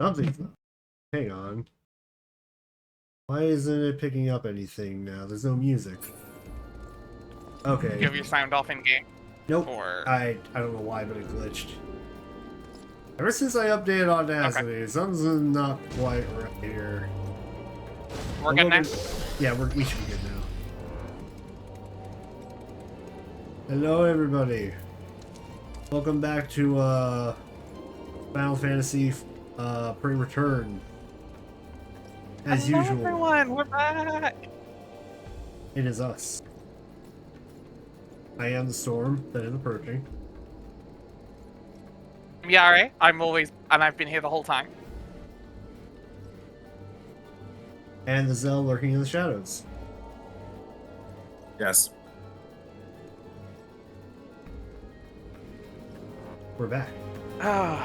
Something's not. Hang on. Why isn't it picking up anything now? There's no music. Okay. You have your sound off in game? Nope. Or... I don't know why, but it glitched. Ever since I updated Audacity, something's not quite right here. We're good now? Yeah, we should be good now. Hello, everybody. Welcome back to Final Fantasy Pre-Return. As Hello, usual. everyone, we're back. It is us. I am the storm that is approaching. Yeah, alright. I've been here the whole time. And the Zell lurking in the shadows. Yes. We're back. Oh,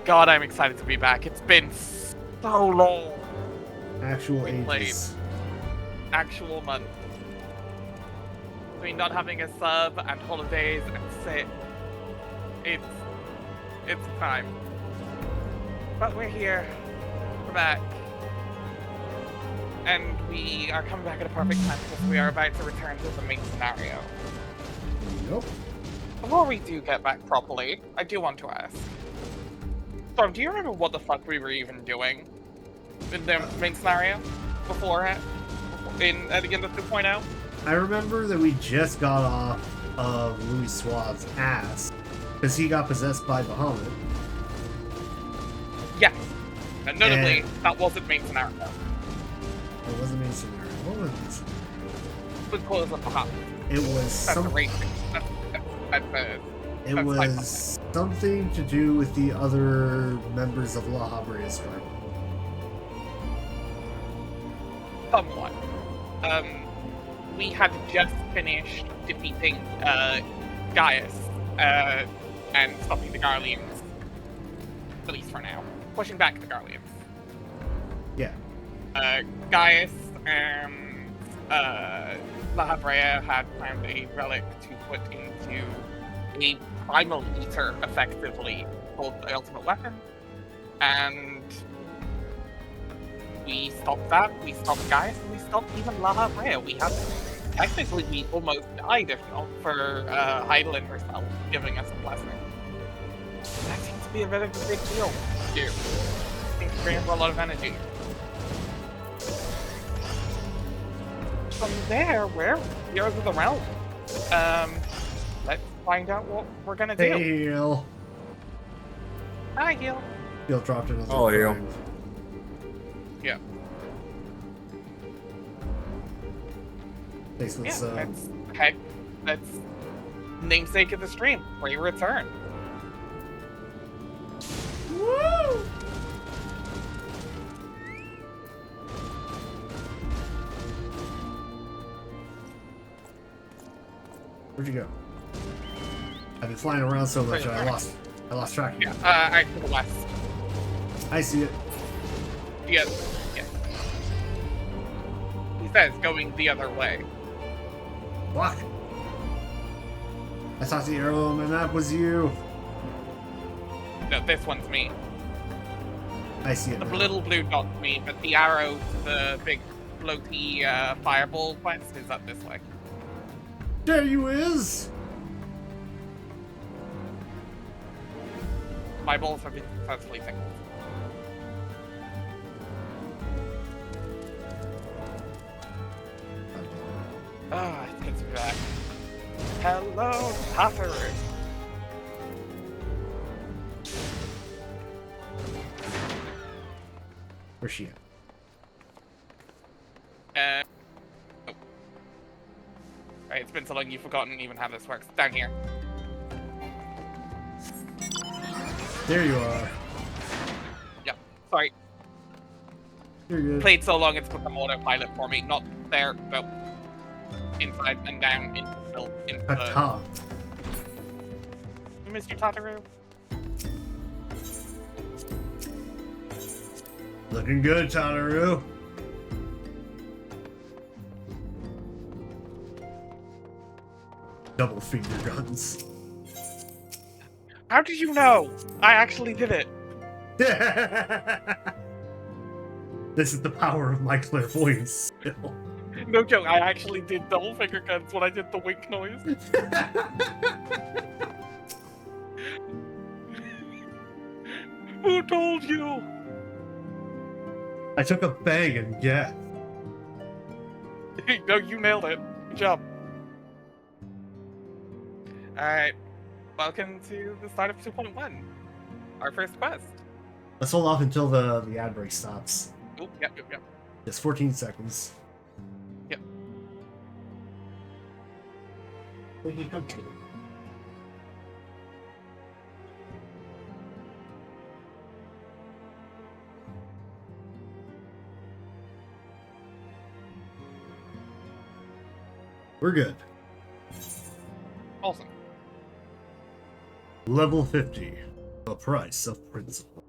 God, I'm excited to be back. It's been so long. Actual We ages. Actual month. Between not having a sub and holidays and sick. It's time. But we're here. We're back. And we are coming back at a perfect time because we are about to return to the main scenario. Nope. Before we do get back properly, I do want to ask. Storm, do you remember what the fuck we were even doing in the main scenario before at the end of 2.0? I remember that we just got off of Louis Suave's ass because he got possessed by Bahamut. Yeah. And notably, that wasn't main scenario. It wasn't main scenario. What was this? It was close up Bahamut. It was That's some. the racing. It was something to do with the other members of La Habrea's group. Somewhat. We had just finished defeating Gaius and stopping the Garleans. At least for now. Pushing back the Garleans. Yeah. Gaius and La Habrea had found a relic to put into a primal eater, effectively, called the Ultimate Weapon. And we stopped that, we stopped Gaius, and we stopped even La Habrea. Technically, we almost died if not for Heidelin herself giving us a blessing. That seems to be a bit of a big deal, too. Seems to bring up a lot of energy. From there, we're Heroes of the Realm. Let's find out what we're gonna do. Hey, Heal. Hi, Heal. Heal dropped another. Oh, Heal. friend. Yeah. Thanks for Yeah, this, that's namesake of the stream. Return. Woo! Where'd you go? I've been flying around so much I lost track of you. Yeah, to the west. I see it. Yeah. He says going the other way. Block. I thought the arrow on my map was you. No, this one's me. I see it The now. little blue dot's me, but the arrow to the big floaty fireball quest is up this way. There you is! My balls have been successfully tickled. Ah, it's good to be back. Hello, Tatharu. Where's she at? Oh. Right, it's been so long you've forgotten even how this works. Down here. There you are. Yeah, sorry. You're good. Played so long it's become autopilot for me. Not there, but inside and down into the Atop. Mr. Tataru. Looking good, Tanaru. Double finger guns. How did you know? I actually did it. This is the power of my clairvoyance skill. No joke, I actually did double finger guns when I did the wink noise. Who told you? I took a bang and get. No, you nailed it. Good job. Alright. Welcome to the start of 2.1. Our first quest. Let's hold off until the ad break stops. Oh, yep. Just 14 seconds. Yep. We can come to it. We're good. Awesome. Level 50. The price of principle.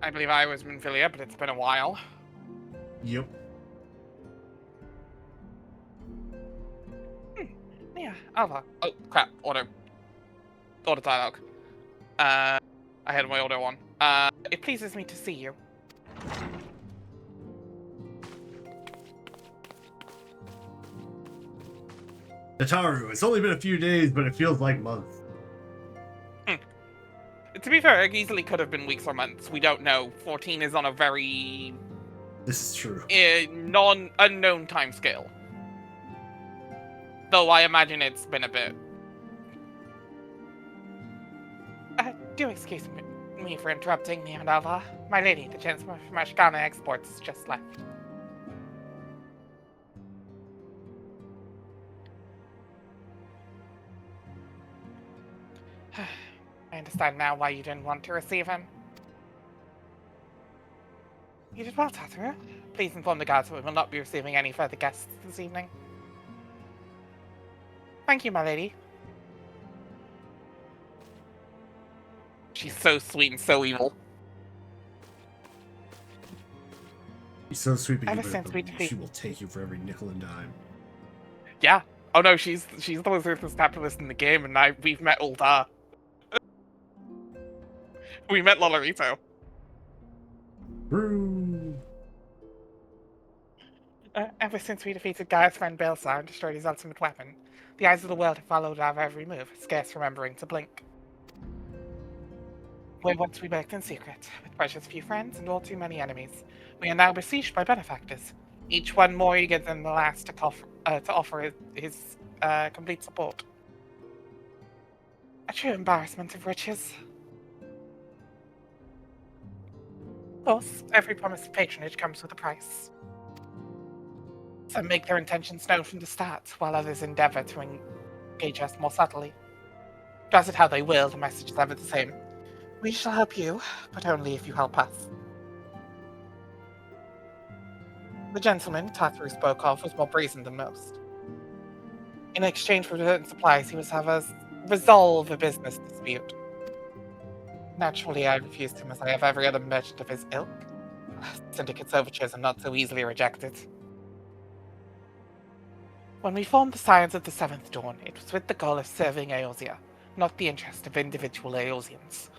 I believe I was Minfilia, but it's been a while. Yep. Yeah, Alva. Oh, crap. Auto dialogue. I had my auto on. It pleases me to see you. Nataru, it's only been a few days, but it feels like months. To be fair, it easily could have been weeks or months. We don't know. 14 is on a very This is true. unknown time scale. Though I imagine it's been a bit. Do excuse me for interrupting me, Alva. My lady, the Chancellor of Mashkana Exports, just left. I understand now why you didn't want to receive him. You did well, Tataru. Please inform the guards that we will not be receiving any further guests this evening. Thank you, my lady. She's so sweet and so evil. She's so sweet, but Ever since we she will take you for every nickel and dime. Yeah. Oh no, she's the most ruthless capitalist in the game, and we've met Ulta. We met Lolorito. Brew. Ever since we defeated Gaia's friend Baelsar and destroyed his ultimate weapon, the eyes of the world have followed our every move, scarce remembering to blink. Where once we worked in secret, with precious few friends and all too many enemies, we are now besieged by benefactors, each one more eager than the last to offer his complete support. A true embarrassment of riches. Of course, every promise of patronage comes with a price. Some make their intentions known from the start, while others endeavor to engage us more subtly. Does it how they will, the message is ever the same. We shall help you, but only if you help us. The gentleman Tataru spoke of was more brazen than most. In exchange for certain supplies, he was have us resolve a business dispute. Naturally, I refused him as I have every other merchant of his ilk. Syndicate's overtures are not so easily rejected. When we formed the Scions of the Seventh Dawn, it was with the goal of serving Eorzea, not the interest of individual Eorzeans.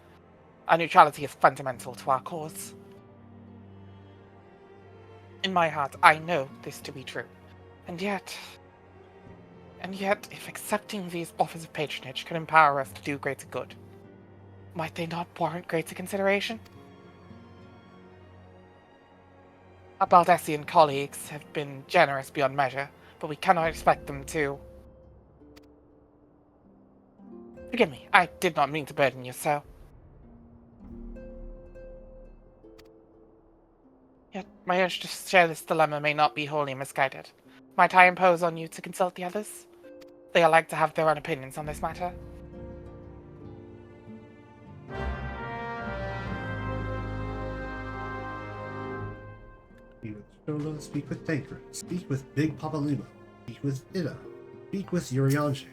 Our neutrality is fundamental to our cause. In my heart, I know this to be true. And yet, if accepting these offers of patronage can empower us to do greater good, might they not warrant greater consideration? Our Baldessian colleagues have been generous beyond measure, but we cannot expect them to... Forgive me, I did not mean to burden you so. Yet, my urge to share this dilemma may not be wholly misguided. Might I impose on you to consult the others? They are like to have their own opinions on this matter. Speak with Sholo, speak with Tancred, speak with Big Papa Limo, speak with Ida, speak with Urianger.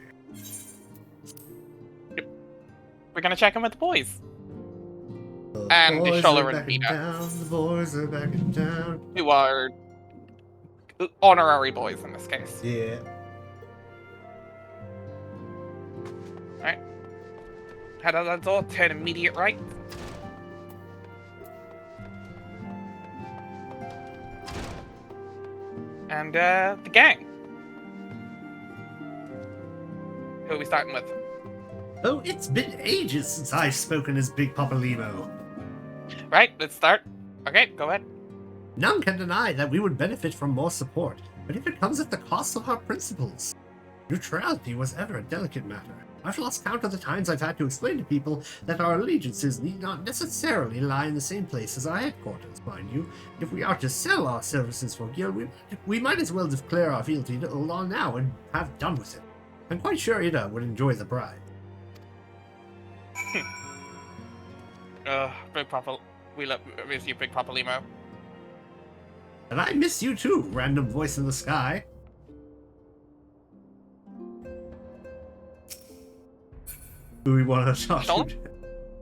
We're gonna check in with the boys. And boys Shola are and backing Vita, down. The boys are backing down. who are honorary boys in this case. Yeah. Alright. Head out that door, turn immediate right. And the gang. Who are we starting with? Oh, it's been ages since I've spoken as Big Papa Limo. Right, let's start. Okay, go ahead. None can deny that we would benefit from more support, but if it comes at the cost of our principles. Neutrality was ever a delicate matter. I've lost count of the times I've had to explain to people that our allegiances need not necessarily lie in the same place as our headquarters, mind you. If we are to sell our services for Guild, we might as well declare our fealty to Ulan now and have done with it. I'm quite sure Ida would enjoy the bribe. Big Papa, miss you, Big Papa Limo. And I miss you too, random voice in the sky. Who we want to talk to?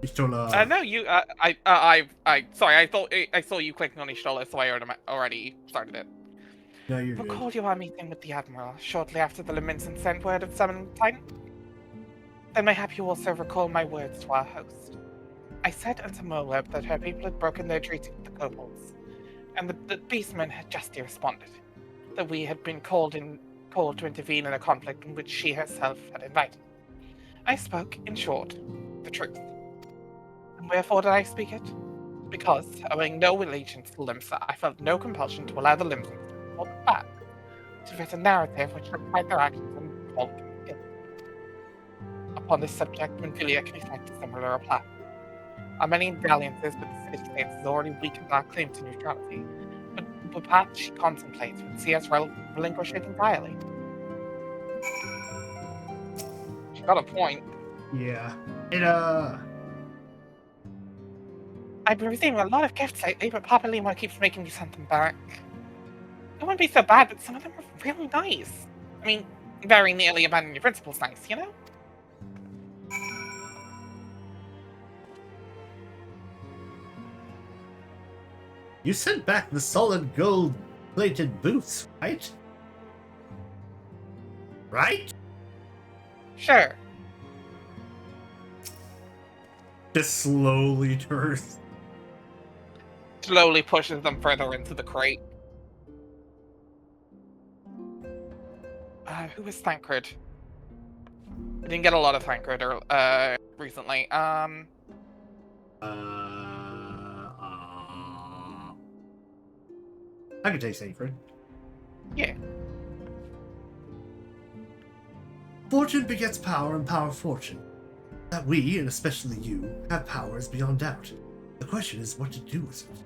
Ishtola. No, you. Sorry. I saw you clicking on Ishtola, so I already started it. No, you're good. Recall your meeting with the Admiral shortly after the Lamenton sent word of summoning Titan? Then mayhap you also recall my words to our host. I said unto Moab that her people had broken their treaty with the kobolds, and the beastmen had justly responded, that we had been called to intervene in a conflict in which she herself had invited. I spoke, in short, the truth. And wherefore did I speak it? Because, owing no allegiance to Limsa, I felt no compulsion to allow the Limsons to hold back, to fit a narrative which required their actions and called them guilty. Upon this subject, Menfilia can effect a similar reply. Our many dalliances with the city-states has already weakened our claim to neutrality, but the path she contemplates would see us relinquish it entirely. She got a point. Yeah. I've been receiving a lot of gifts lately, but Papa Limo keeps making me send them back. It wouldn't be so bad, but some of them are really nice. I mean, very nearly abandon your principles nice, you know? You sent back the solid gold-plated boots, right? Right? Sure. Just slowly turns. Slowly pushes them further into the crate. Who was Thancred? I didn't get a lot of Thancred recently. I can take Sacred. Yeah. Fortune begets power and power fortune. That we, and especially you, have power is beyond doubt. The question is what to do with it.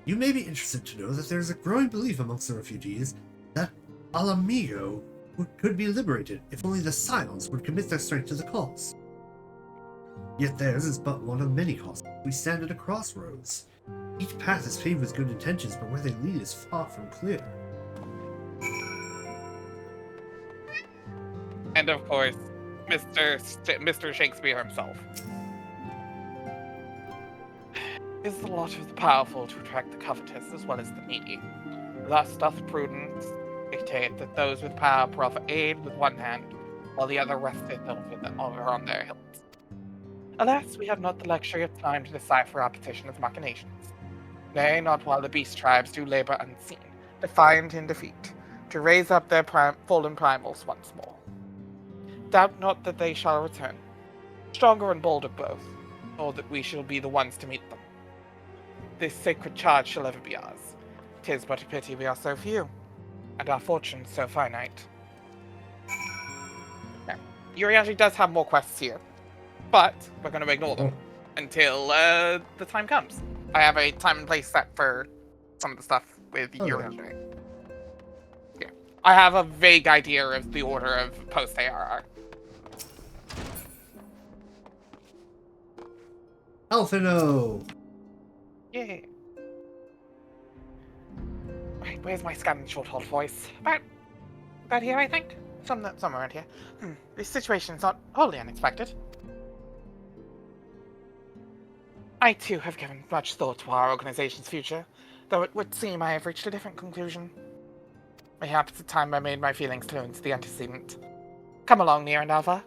You may be interested to know that there is a growing belief amongst the refugees that Alamigo could be liberated if only the Scions would commit their strength to the cause. Yet theirs is but one of many causes. We stand at a crossroads. Each path is paved with good intentions, but where they lead is far from clear. And of course, Mr. Shakespeare himself. It is the lot of the powerful to attract the covetous as well as the needy. Thus doth prudence dictate that those with power proffer aid with one hand, while the other resteth over on their hilts. Alas, we have not the luxury of time to decipher our petitioner's machinations. Nay, not while the beast tribes do labor unseen, defiant in defeat, to raise up their fallen primals once more. Doubt not that they shall return, stronger and bolder both, or that we shall be the ones to meet them. This sacred charge shall ever be ours. 'Tis but a pity we are so few, and our fortunes so finite. Now, Yuri actually does have more quests here, but we're going to ignore them until the time comes. I have a time and place set for some of the stuff with Yuri. Yeah, I have a vague idea of the order of post-ARR. Alphino! Yeah. Right, where's my scanning short hold voice? About here, I think? Somewhere around here. This situation's not wholly unexpected. I too have given much thought to our organization's future, though it would seem I have reached a different conclusion. Perhaps it's time I made my feelings known to the antecedent. Come along, Nier and Alva.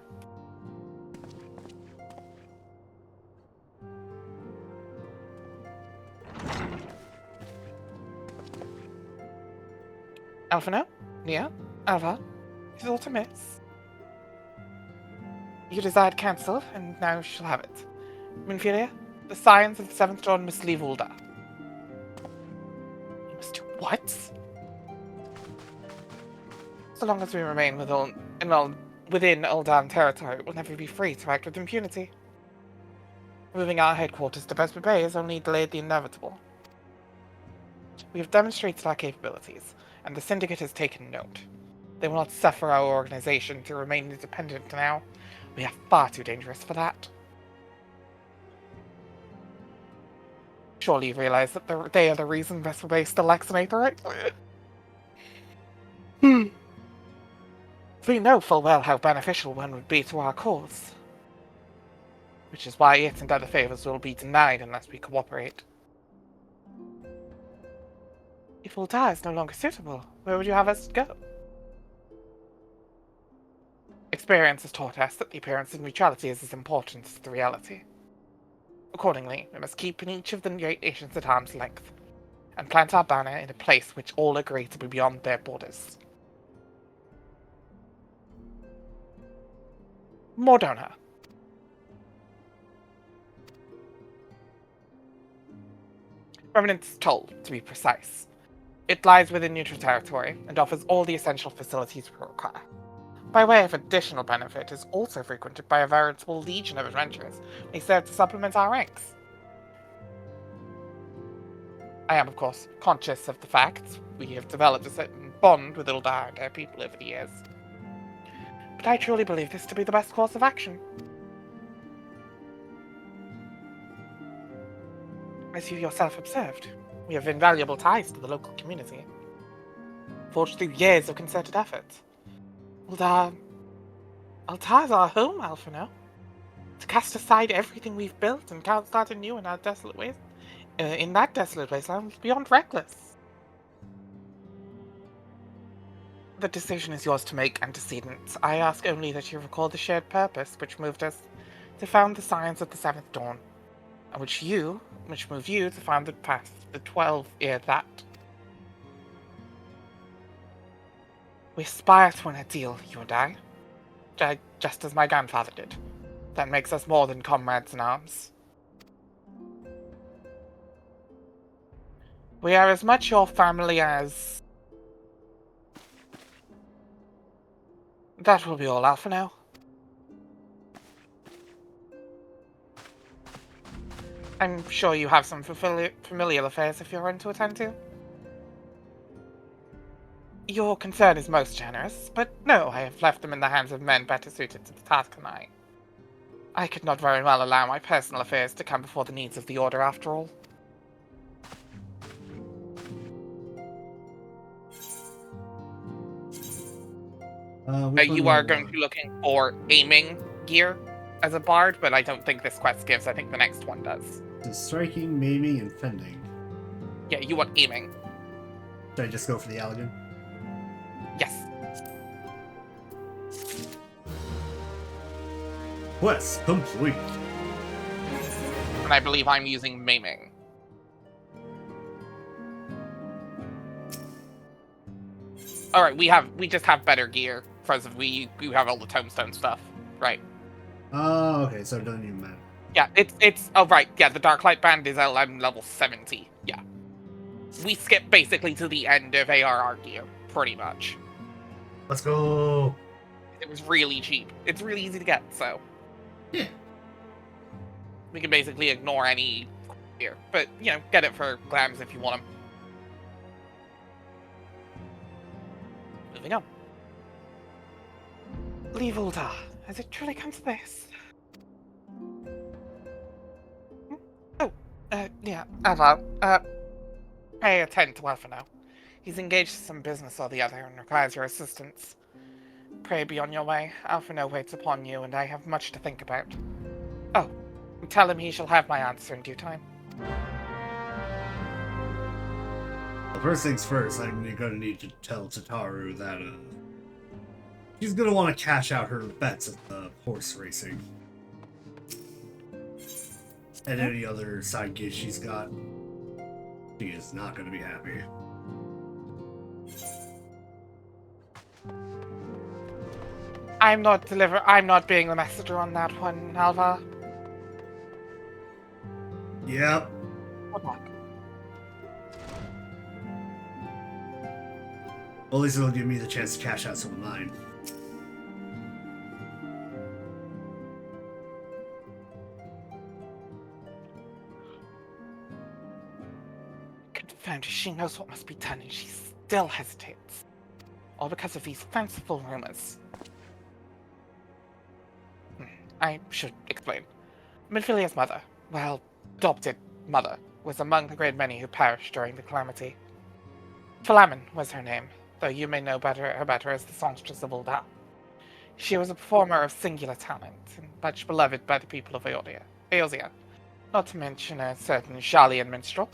Alphino? Nier? Alva? Is aught amiss? You desired counsel, and now you shall have it. Minfilia, the science of the Seventh Dawn must leave Ul'dah. You must do what? So long as we remain within Ul'dah territory, we'll never be free to act with impunity. Moving our headquarters to Vesper Bay has only delayed the inevitable. We have demonstrated our capabilities, and the Syndicate has taken note. They will not suffer our organization to remain independent now. We are far too dangerous for that. Surely you realize that they are the reason Vesper Bay still lacks an Aetherite? We know full well how beneficial one would be to our cause. Which is why it and other favors will be denied unless we cooperate. If Ul'dah is no longer suitable, where would you have us go? Experience has taught us that the appearance of neutrality is as important as the reality. Accordingly, we must keep in each of the great nations at arm's length, and plant our banner in a place which all agree to be beyond their borders. Mordona. Revenant's Toll, to be precise. It lies within neutral territory, and offers all the essential facilities we require. By way of additional benefit, is also frequented by a veritable legion of adventurers. They serve to supplement our ranks. I am, of course, conscious of the fact we have developed a certain bond with Ul'dah and our people over the years. But I truly believe this to be the best course of action. As you yourself observed, we have invaluable ties to the local community, forged through years of concerted effort. Ul'dah is our home, Alphino. To cast aside everything we've built and start anew in our desolate ways, in that desolate wasteland, was beyond reckless. The decision is yours to make, antecedent. I ask only that you recall the shared purpose which moved us to found the science of the Seventh Dawn, and which moved you to found the past, the 12-year that. We aspire to an ideal, you and I, just as my grandfather did. That makes us more than comrades in arms. We are as much your family as... That will be all, Alpha, now. I'm sure you have some familial affairs if you're going to attend to. Your concern is most generous, but no, I have left them in the hands of men better suited to the task than I. I could not very well allow my personal affairs to come before the needs of the Order, after all. You are going to be looking for aiming gear as a bard, but I don't think this quest gives. I think the next one does. It's striking, maiming, and fending. Yeah, you want aiming. Should I just go for the Allegan? Yes. Quest complete. And I believe I'm using maiming. Alright, we just have better gear because we have all the tombstone stuff, right? Oh, okay, so it doesn't even matter. Yeah, it's oh right, yeah, the Darklight Band is I'm level 70. Yeah. We skip basically to the end of ARR gear, pretty much. Let's go. It was really cheap. It's really easy to get, so. Yeah. We can basically ignore any gear. But, you know, get it for glams if you want them. Moving on. Leave Ul'dah. Has it truly come to this? Yeah, Ava, pay attend to Alpha now. He's engaged in some business or the other and requires your assistance. Pray be on your way. Alpha waits upon you, and I have much to think about. Oh, Tell him he shall have my answer in due time. Well, first things first, I'm gonna need to tell Tataru that she's gonna want to cash out her bets at the horse racing. And any other side gigs she's got. She is not gonna be happy. I'm not being the messenger on that one, Alva. Yep. Good luck. Well, at least it'll give me the chance to cash out some of mine. Confound it, she knows what must be done and she still hesitates. All because of these fanciful rumors. I should explain. Minfilia's mother, well, adopted mother, was among the great many who perished during the calamity. Philamen was her name, though you may know her better as the songstress of Ul'dah. She was a performer of singular talent, and much beloved by the people of Eorzea, not to mention a certain Shalian minstrel.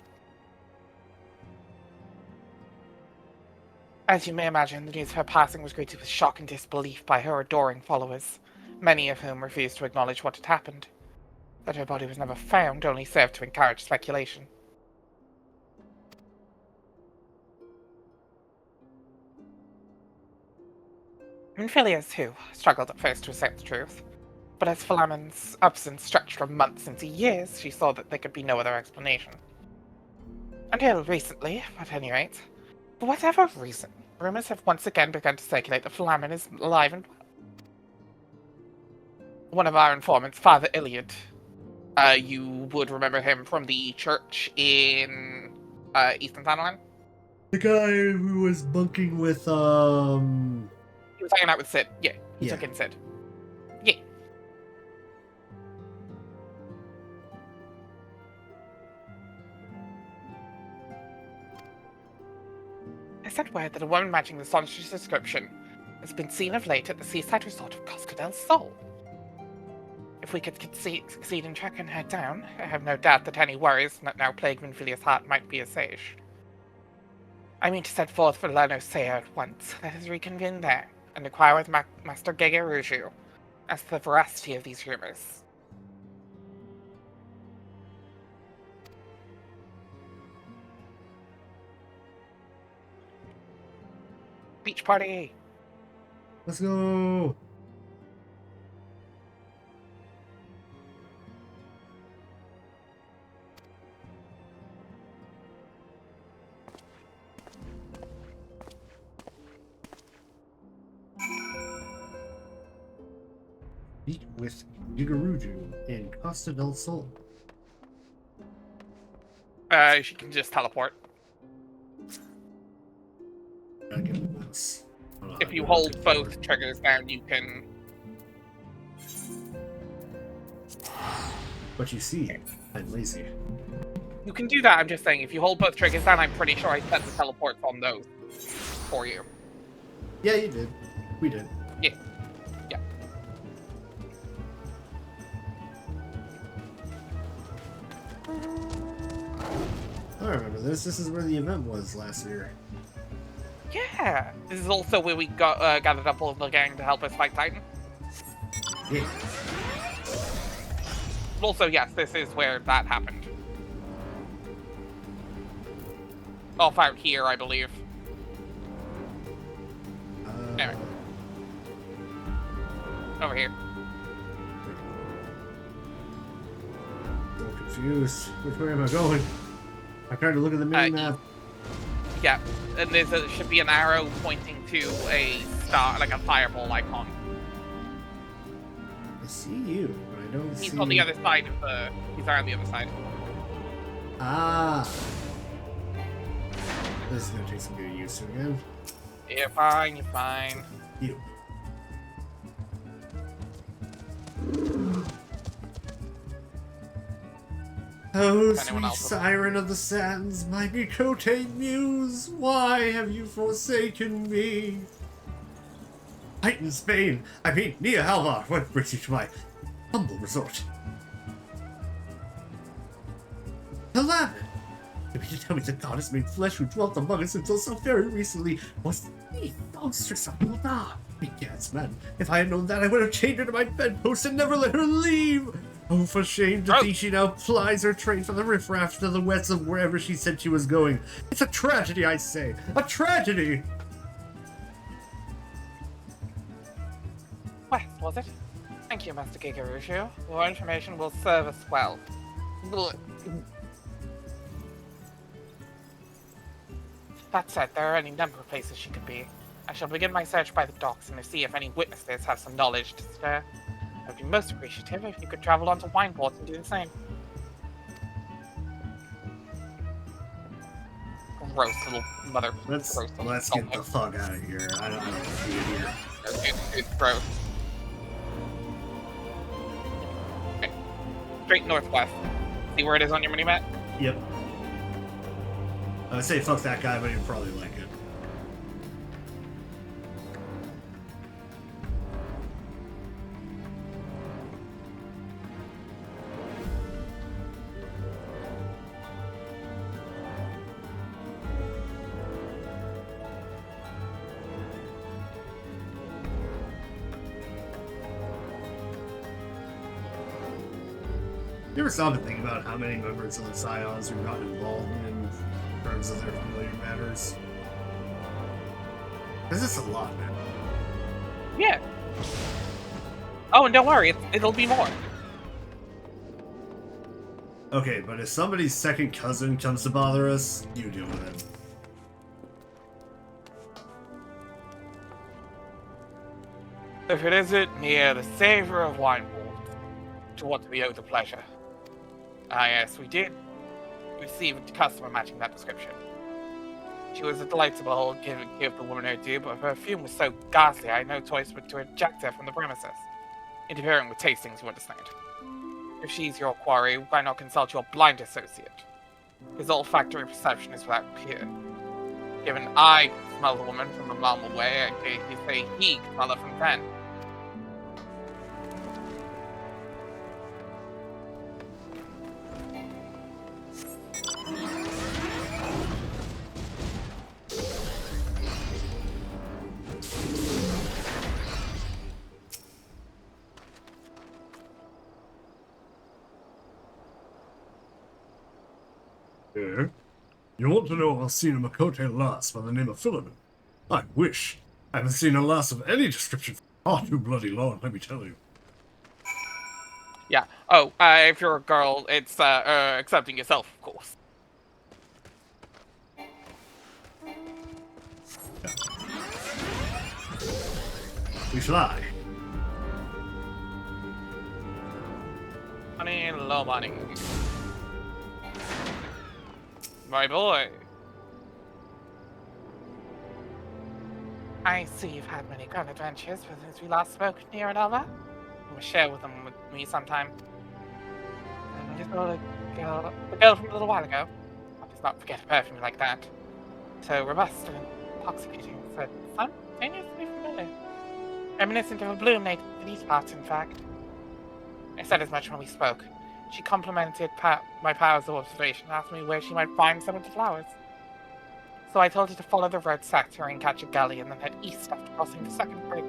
As you may imagine, the news of her passing was greeted with shock and disbelief by her adoring followers, many of whom refused to acknowledge what had happened. That her body was never found only served to encourage speculation. Minfilia, too, struggled at first to accept the truth, but as Philamen's absence stretched from months into years, she saw that there could be no other explanation. Until recently, at any rate, for whatever reason, rumors have once again begun to circulate that Philamen is alive and well. One of our informants, Father Iliad, you would remember him from the church in Eastern Thanalan? The guy who was bunking with, He was hanging out with Sid. Yeah, he took in Sid. Yeah. I sent word that a woman matching the songstress description has been seen of late at the seaside resort of Cosca del Sol. If we could succeed in tracking her down, I have no doubt that any worries that now plague Minfilia's heart might be assuaged. I mean to set forth for Lanosea at once. Let us reconvene there, and inquire with Master Gegeruju as to the veracity of these rumors. Beach party! Let's go! Meet with Gigaruju in Costa del Sol. She can just teleport. Gotta get the mouse. If you hold both triggers down, you can... But you see, I'm lazy. You can do that, I'm just saying, if you hold both triggers down, I'm pretty sure I set the teleports on those for you. Yeah, you did. We did. Yeah. Yeah. I remember this. This is where the event was last year. Yeah! This is also where we got gathered up all of the gang to help us fight Titan. Yeah. But also, yes, this is where that happened. Off out here, I believe. Anyway. Over here. So confused. Which way am I going? I'm trying to look at the mini map. Yeah, and should be an arrow pointing to a star, like a fireball icon. I see you, but I don't see... He's on the other side of the... He's around the other side. Ah. This is gonna take some getting used to again. You're fine, you're fine. You. Oh, sweet siren of the sands, my Mikote muse, why have you forsaken me? Titan's bane, I mean, Nia Halvar, what brings you to my humble resort? Aladdin! You mean to tell me the goddess made flesh who dwelt among us until so very recently was the monstrous of Mullah? Begats, man. If I had known that, I would have chained her to my bedpost and never let her leave! Oh, for shame to think she now plies her trade for the riffraff to the wets of wherever she said she was going. It's a tragedy, I say! A tragedy! West, was it? Thank you, Master Gigarushu. Your information will serve us well. That said, there are any number of places she could be. I shall begin my search by the docks and see if any witnesses have some knowledge to spare. I'd be most appreciative if you could travel on to Wineport and do the same. Gross little mother. Let's gross little get the fuck out of here. I don't see it here. It's gross. Okay. Straight northwest. See where it is on your mini-map? Yep. I would say fuck that guy, but he'd probably like it. You ever stop and think about how many members of the Scions who got involved in terms of their familiar matters? Because it's a lot, man. Yeah. Oh, and don't worry, it'll be more. Okay, but if somebody's second cousin comes to bother us, you deal with it. If it isn't near the savor of Wineport, to what do we owe the pleasure? Ah, yes, we did receive a customer matching that description. She was a delight to behold, give the woman her due, but her perfume was so ghastly I had no choice but to eject her from the premises, interfering with tastings, you understand. If she's your quarry, why not consult your blind associate? His olfactory perception is without peer. Given I smell the woman from a mile away, I dare you say he can smell her from 10. Yeah? You want to know if I've seen a Makote lass by the name of Philemon? I wish. I haven't seen a lass of any description for far too bloody long, let me tell you. Yeah. Oh, if you're a girl, it's accepting yourself, of course. We fly. Honey, low money. My boy. I see you've had many grand adventures since we last spoke near Anova. You will share with them with me sometime. And the girl from a little while ago. I does not forget a perfume like that. So robust and intoxicating, so simultaneously familiar. Reminiscent of a bloom native to these parts, in fact. I said as much when we spoke. She complimented my powers of observation and asked me where she might find some of the flowers. So I told her to follow the road sector and catch a gully and then head east after crossing the second bridge.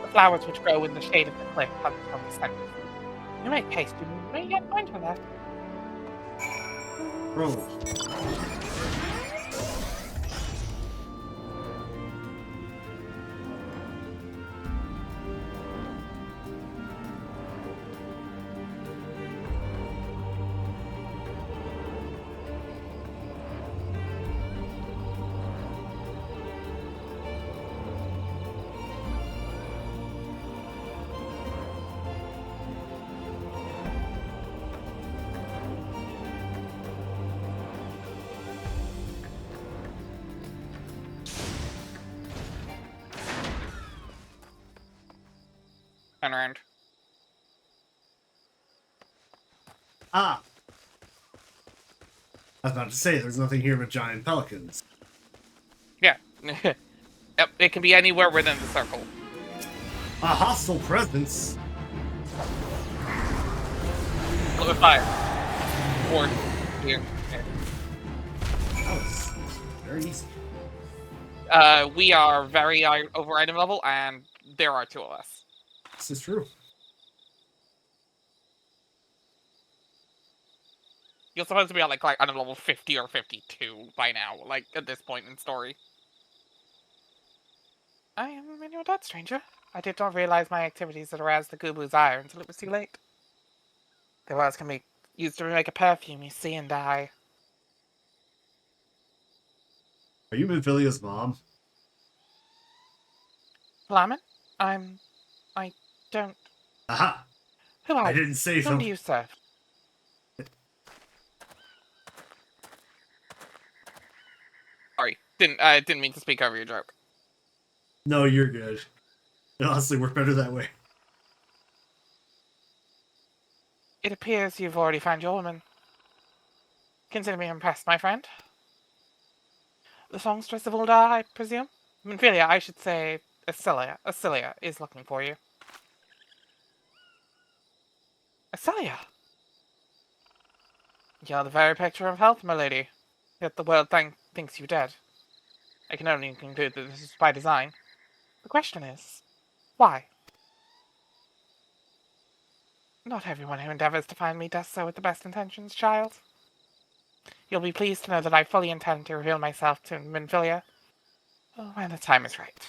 The flowers which grow in the shade of the cliff have become the center. You make haste, you may yet find her there. Roll. Turn around. Ah! I was about to say, there's nothing here but giant pelicans. Yeah. Yep, it can be anywhere within the circle. A hostile presence! Level 5. 4. here. That was very easy. We are very over item level, and there are 2 of us. This is true. You're supposed to be at like item level 50 or 52 by now, like at this point in story. I am in your debt, stranger. I did not realize my activities had aroused the Gubu's ire until it was too late. The words can be used to make a perfume, you see, and I. Are you Minfilia's mom? Flamen? I don't. Aha! Who are I you? didn't say Whom so. do you serve? Sorry, didn't mean to speak over your joke. No, you're good. Honestly, we're better that way. It appears you've already found your woman. Consider me impressed, my friend. The songstress of Ulda, I presume? Minfilia, I should say Acilia is looking for you. Acilia! You're the very picture of health, my lady. Yet the world thinks you dead. I can only conclude that this is by design. The question is, why? Not everyone who endeavors to find me does so with the best intentions, child. You'll be pleased to know that I fully intend to reveal myself to Minfilia when the time is right.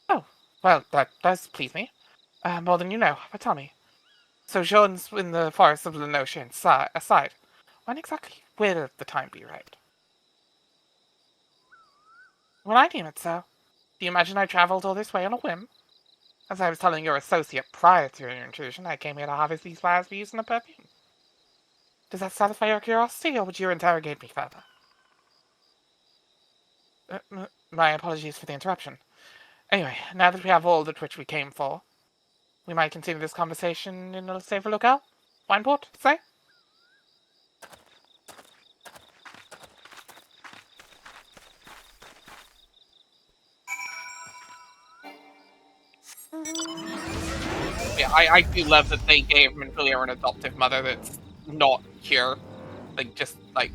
Oh, well, that does please me. More than you know, but tell me. So Jean's in the forest of the Notion aside. When exactly will the time be right? When I deem it so. Do you imagine I travelled all this way on a whim? As I was telling your associate prior to your intrusion, I came here to harvest these flowers for use in a perfume. Does that satisfy your curiosity, or would you interrogate me further? My apologies for the interruption. Anyway, now that we have all that which we came for, we might continue this conversation in a safer locale? Wineport, say? Yeah, I do love that they gave Minfilia an adoptive mother that's not here. Like, just a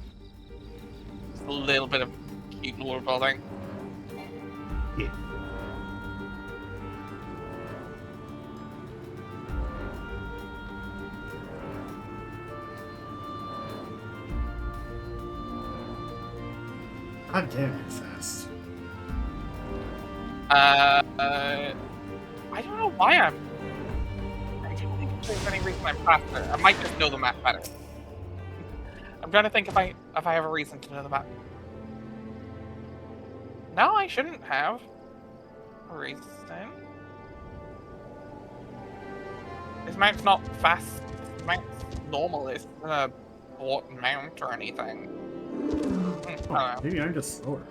little bit of cute world building. Yeah. God damn, you're fast. I don't know why I don't think there's any reason I'm faster. I might just know the map better. I'm trying to think if I have a reason to know the map. No, I shouldn't have a reason. This mount's not fast. This mount's normal. It's not a bought mount or anything. I don't know. Maybe I'm just slower.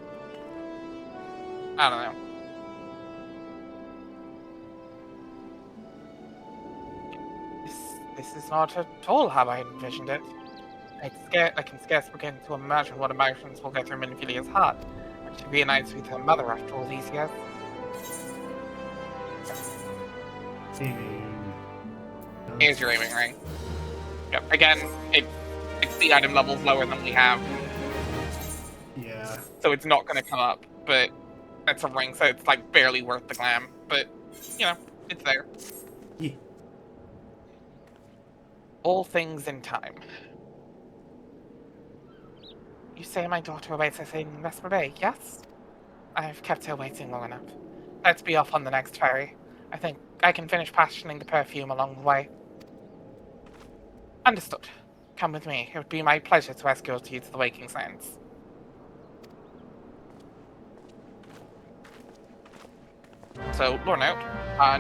I don't know. This is not at all how I envisioned it. I can scarce begin to imagine what emotions will go through Minfilia's heart when she reunites with her mother after all these years. Here's your aiming ring. Yep. Again, it's the item levels lower than we have. Yeah. So it's not going to come up, but it's a ring, so it's like barely worth the glam. But, you know, it's there. Yeah. All things in time. You say my daughter awaits us in Vesper Bay, yes? I've kept her waiting long enough. Let's be off on the next ferry. I think I can finish passioning the perfume along the way. Understood. Come with me. It would be my pleasure to escort you to the Waking Sands. So, lore note,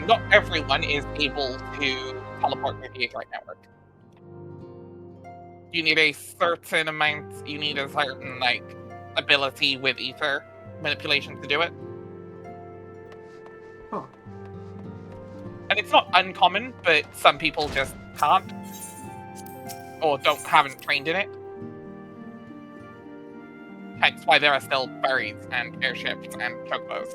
not everyone is able to teleport with the Ignite Network. You need a certain amount, you need a certain, ability with Ether manipulation to do it. Huh. And it's not uncommon, but some people just can't. Or haven't trained in it. Hence why there are still ferries and airships and chocobos.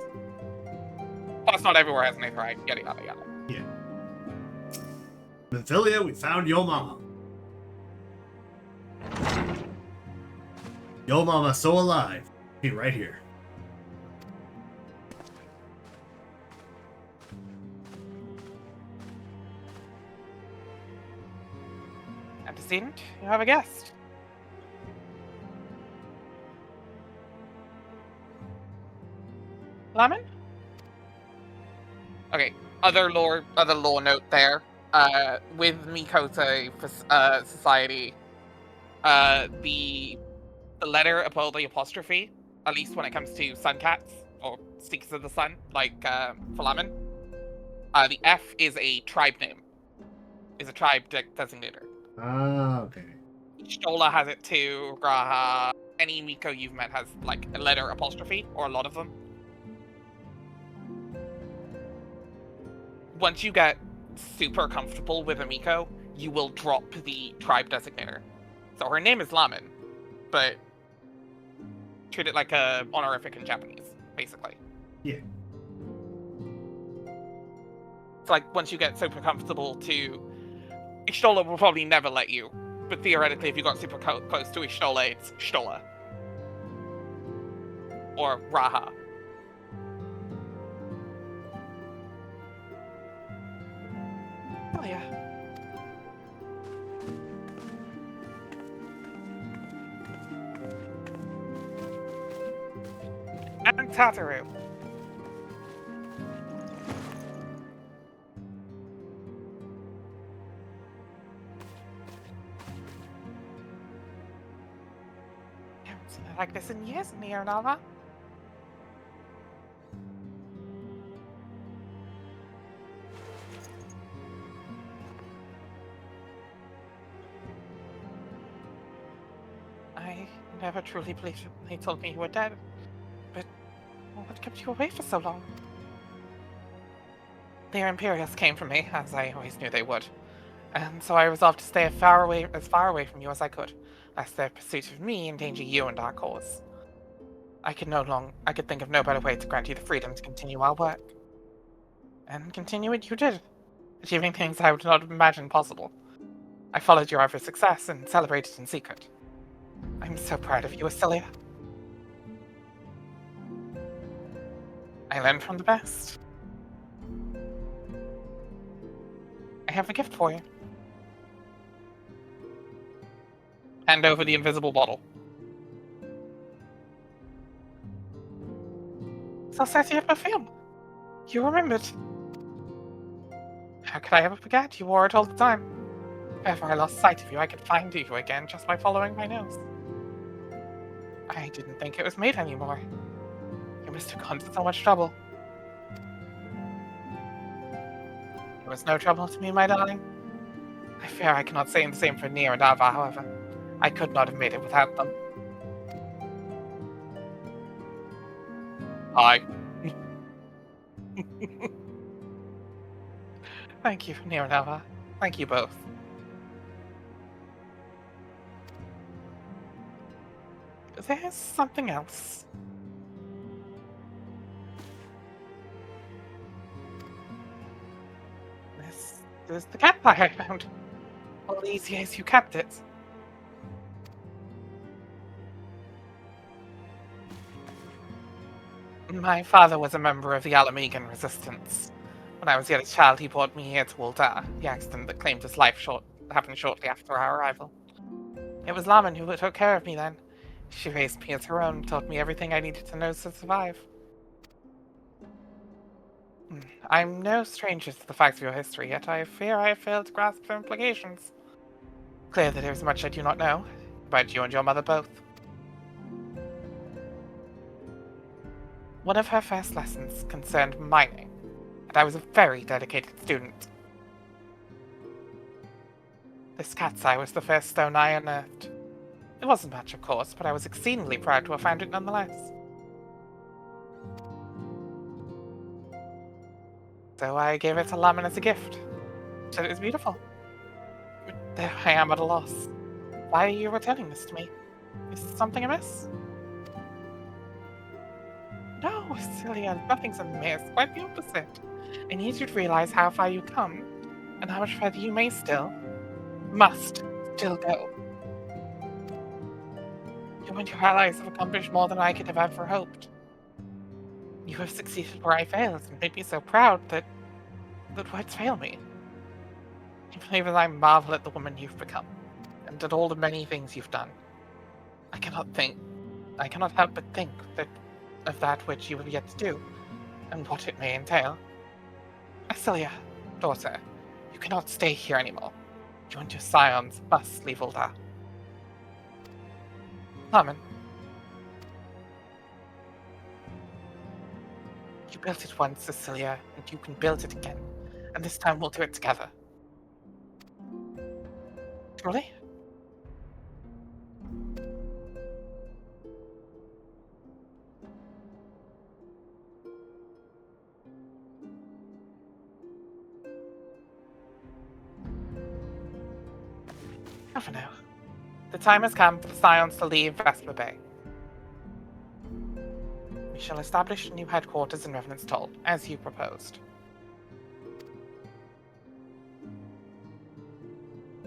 Plus, not everywhere has an Aetherite, yada yada yada. Yeah. Minfilia, we found your mom. Yo mama so alive. Be right here. Antecedent, you have a guest. Lemon? Okay, other lore note there. With Mikote society, the letter above the apostrophe, at least when it comes to sun cats or seekers of the sun, like Falaman, the F is a tribe name, is a tribe designator. Ah, okay. Shola has it too. Graha, any Miko you've met has like a letter apostrophe, or a lot of them. Once you get super comfortable with a Miko, you will drop the tribe designator. So her name is Lamin, but treat it like a honorific in Japanese, basically. Yeah. It's like once you get super comfortable to... Ishtola will probably never let you, but theoretically if you got super close to Ishtola, it's Shtola. Or Raha. Oh yeah. And Tataru. I haven't seen it like this in years, Neonava. I never truly believed it when they told me you were dead. But what kept you away for so long? The Imperials came for me, as I always knew they would. And so I resolved to stay as far away from you as I could, lest their pursuit of me endanger you and our cause. I could think of no better way to grant you the freedom to continue our work. And continue it you did, achieving things I would not have imagined possible. I followed your every success and celebrated in secret. I'm so proud of you, Acilia. I learned from the best. I have a gift for you. Hand over the invisible bottle. Celestia perfume. You remembered. How could I ever forget? You wore it all the time. If ever I lost sight of you, I could find you again just by following my nose. I didn't think it was made anymore. You must have gone to so much trouble. It was no trouble to me, my darling. I fear I cannot say the same for Nier and Ava, however. I could not have made it without them. Hi. Thank you, Nier and Ava. Thank you both. There's something else. This is the campfire I found. All these years you kept it. My father was a member of the Alamegan resistance. When I was yet a child, he brought me here to Ul'dah. The accident that claimed his life happened shortly after our arrival. It was Laman who took care of me then. She raised me as her own, taught me everything I needed to know to survive. I'm no stranger to the facts of your history, yet I fear I have failed to grasp their implications. Clear that there is much I do not know, about you and your mother both. One of her first lessons concerned mining, and I was a very dedicated student. This cat's eye was the first stone I unearthed. It wasn't much, of course, but I was exceedingly proud to have found it nonetheless. So I gave it to Laman as a gift. Said it was beautiful. But there I am at a loss. Why are you returning this to me? Is something amiss? No, Cilia, nothing's amiss. Quite the opposite. I need you to realize how far you've come, and how much further you must still go. You and your allies have accomplished more than I could have ever hoped. You have succeeded where I failed and made me so proud that words fail me. Even I marvel at the woman you've become, and at all the many things you've done. I cannot help but think of that which you have yet to do, and what it may entail. Acilia, daughter, you cannot stay here anymore. You and your scions must leave Ul'dah. Harmon, you built it once, Cecilia, and you can build it again. And this time we'll do it together. Truly? Not for now. The time has come for the Scions to leave Vesper Bay. We shall establish a new headquarters in Revenant's Toll, as you proposed.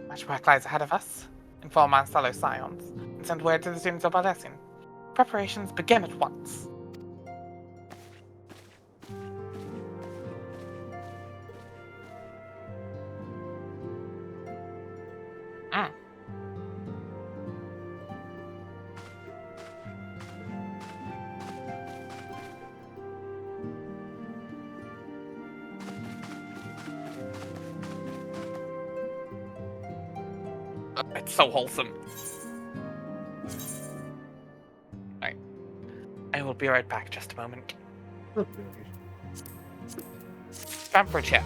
Much work lies ahead of us. Inform our fellow Scions, and send word to the students of Alessin. Preparations begin at once. It's so wholesome. Alright. I will be right back, just a moment. Okay. Time for a chat.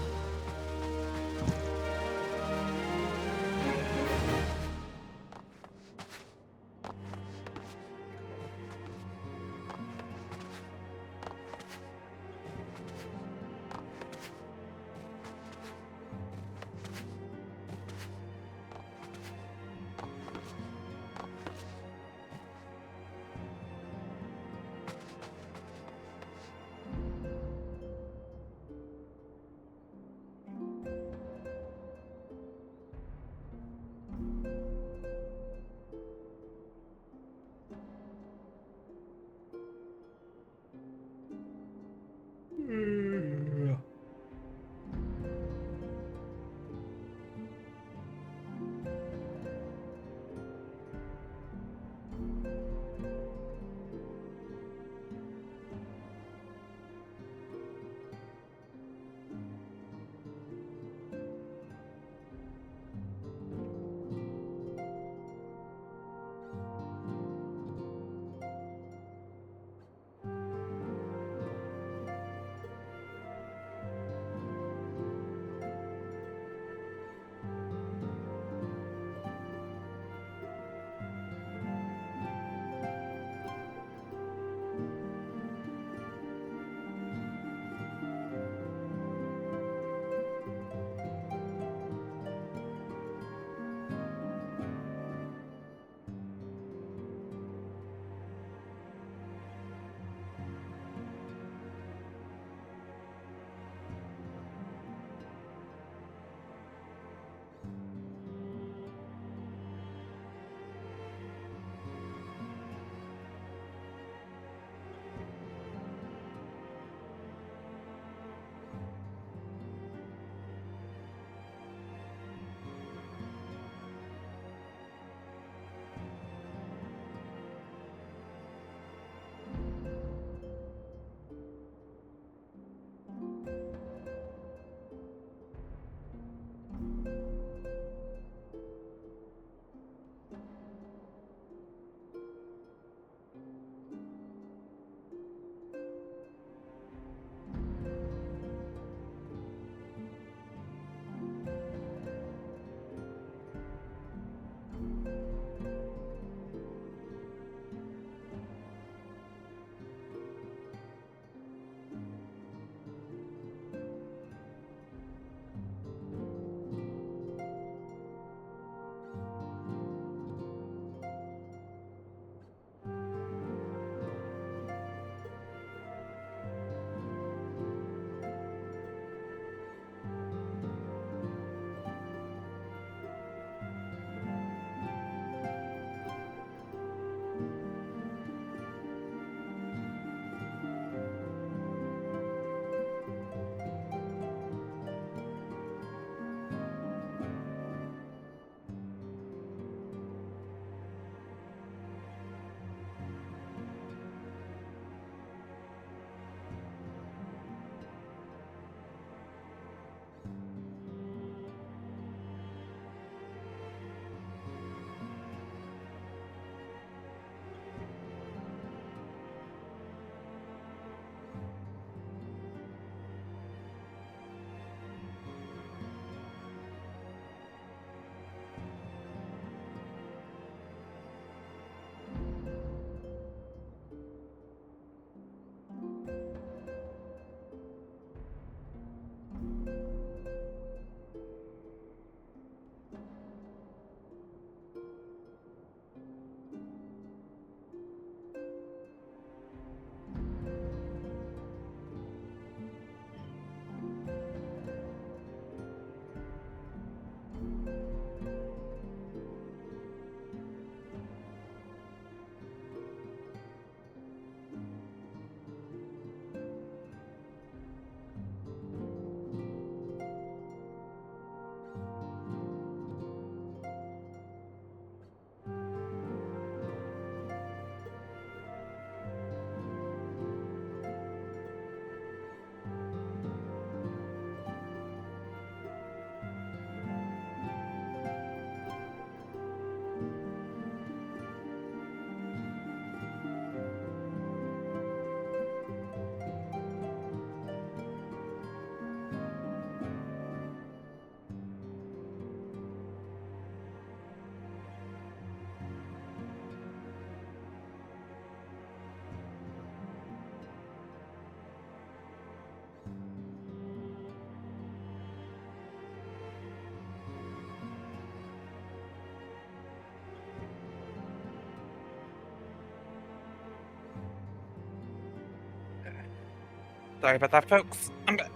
Sorry about that, folks. I'm back.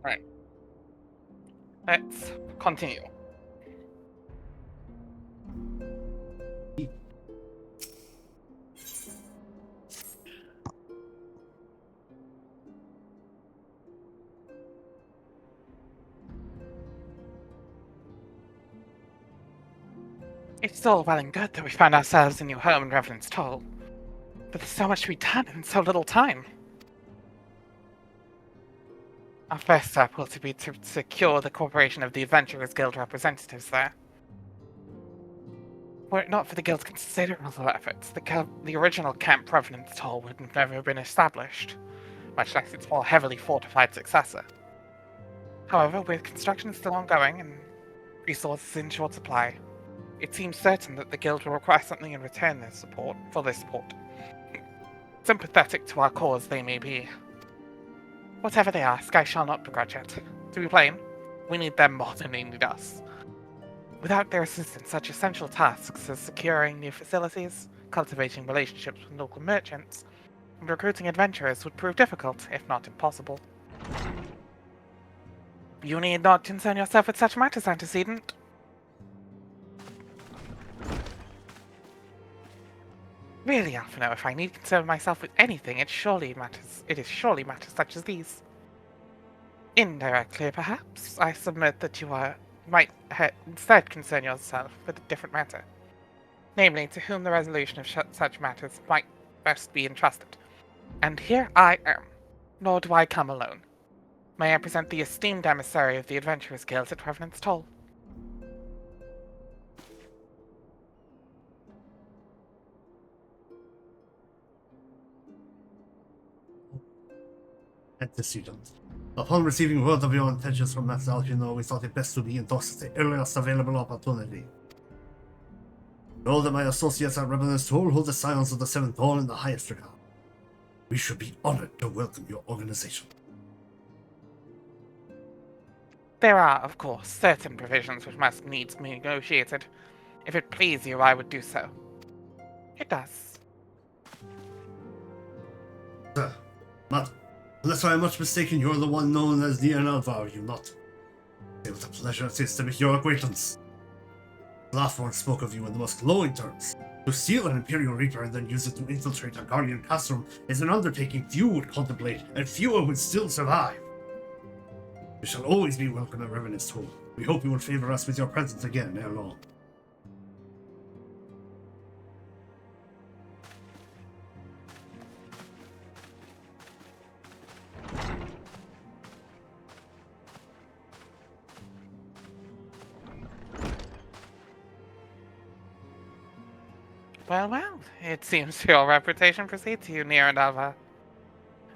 Alright. Let's continue. It's all well and good that we found ourselves a new home in Revenant's Toll, but there's so much to be done in so little time. Our first step will be to secure the cooperation of the Adventurers Guild representatives there. Were it not for the Guild's considerable efforts, the original Camp Revenant's Toll would have never been established, much less its more heavily fortified successor. However, with construction still ongoing and resources in short supply, it seems certain that the Guild will require something in return for their support. Sympathetic to our cause they may be. Whatever they ask, I shall not begrudge it. To be plain, we need them more than they need us. Without their assistance, such essential tasks as securing new facilities, cultivating relationships with local merchants, and recruiting adventurers would prove difficult, if not impossible. You need not concern yourself with such matters, Antecedent. Really, Alphino, if I need concern myself with anything, it is surely matters such as these. Indirectly, perhaps, I submit that you might instead concern yourself with a different matter. Namely, to whom the resolution of such matters might best be entrusted. And here I am, nor do I come alone. May I present the esteemed emissary of the Adventurers Guild at Revenant's Toll? Antecedent. Upon receiving word of your intentions from Master Alphino, we thought it best to be in touch at the earliest available opportunity. Know that my associates at Revenant's Toll hold the scions of the Seventh Hall in the highest regard. We should be honored to welcome your organization. There are, of course, certain provisions which must needs be negotiated. If it please you, I would do so. It does. Sir, madam, unless I am much mistaken, you're the one known as Nian Alvar, are you not? It was a pleasure it is to make your acquaintance. Lathorn spoke of you in the most glowing terms. To steal an Imperial Reaper and then use it to infiltrate a Guardian classroom is an undertaking few would contemplate, and fewer would still survive. You shall always be welcome at Revenant's Toll. We hope you will favor us with your presence again ere long. Well, it seems your reputation precedes you, Nier and Alva.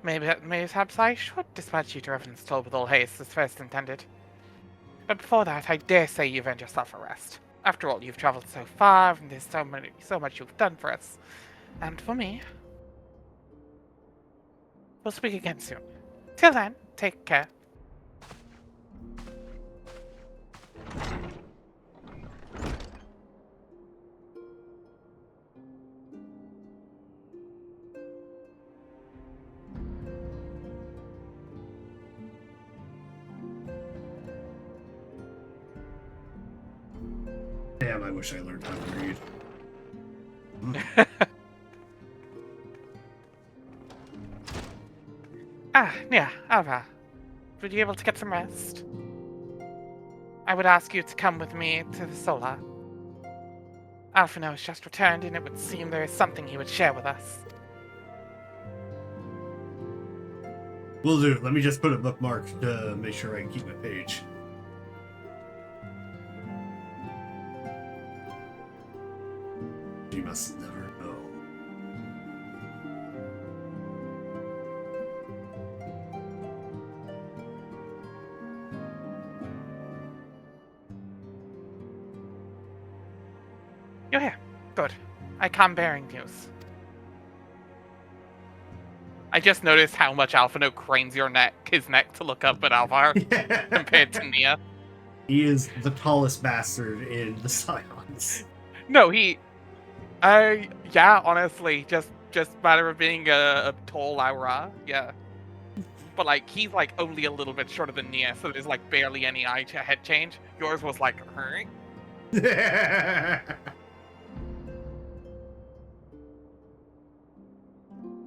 Mayhaps I should dispatch you to Revenant's Toll with all haste as first intended. But before that, I dare say you've earned yourself a rest. After all, you've travelled so far, and there's so much you've done for us. And for me. We'll speak again soon. Till then, take care. Damn, I wish I learned how to read. Yeah, Alva. Would you be able to get some rest? I would ask you to come with me to the Solar. Alphino has just returned, and it would seem there is something he would share with us. Will do. Let me just put a bookmark to make sure I can keep my page. You must never know. You're here. Good. I come bearing news. I just noticed how much Alphino cranes his neck to look up at Alvar compared to Nia. He is the tallest bastard in the Scions. No, yeah, honestly, just matter of being a tall aura, yeah. But like he's like only a little bit shorter than Nia, so there's like barely any head change. Yours was like, huh?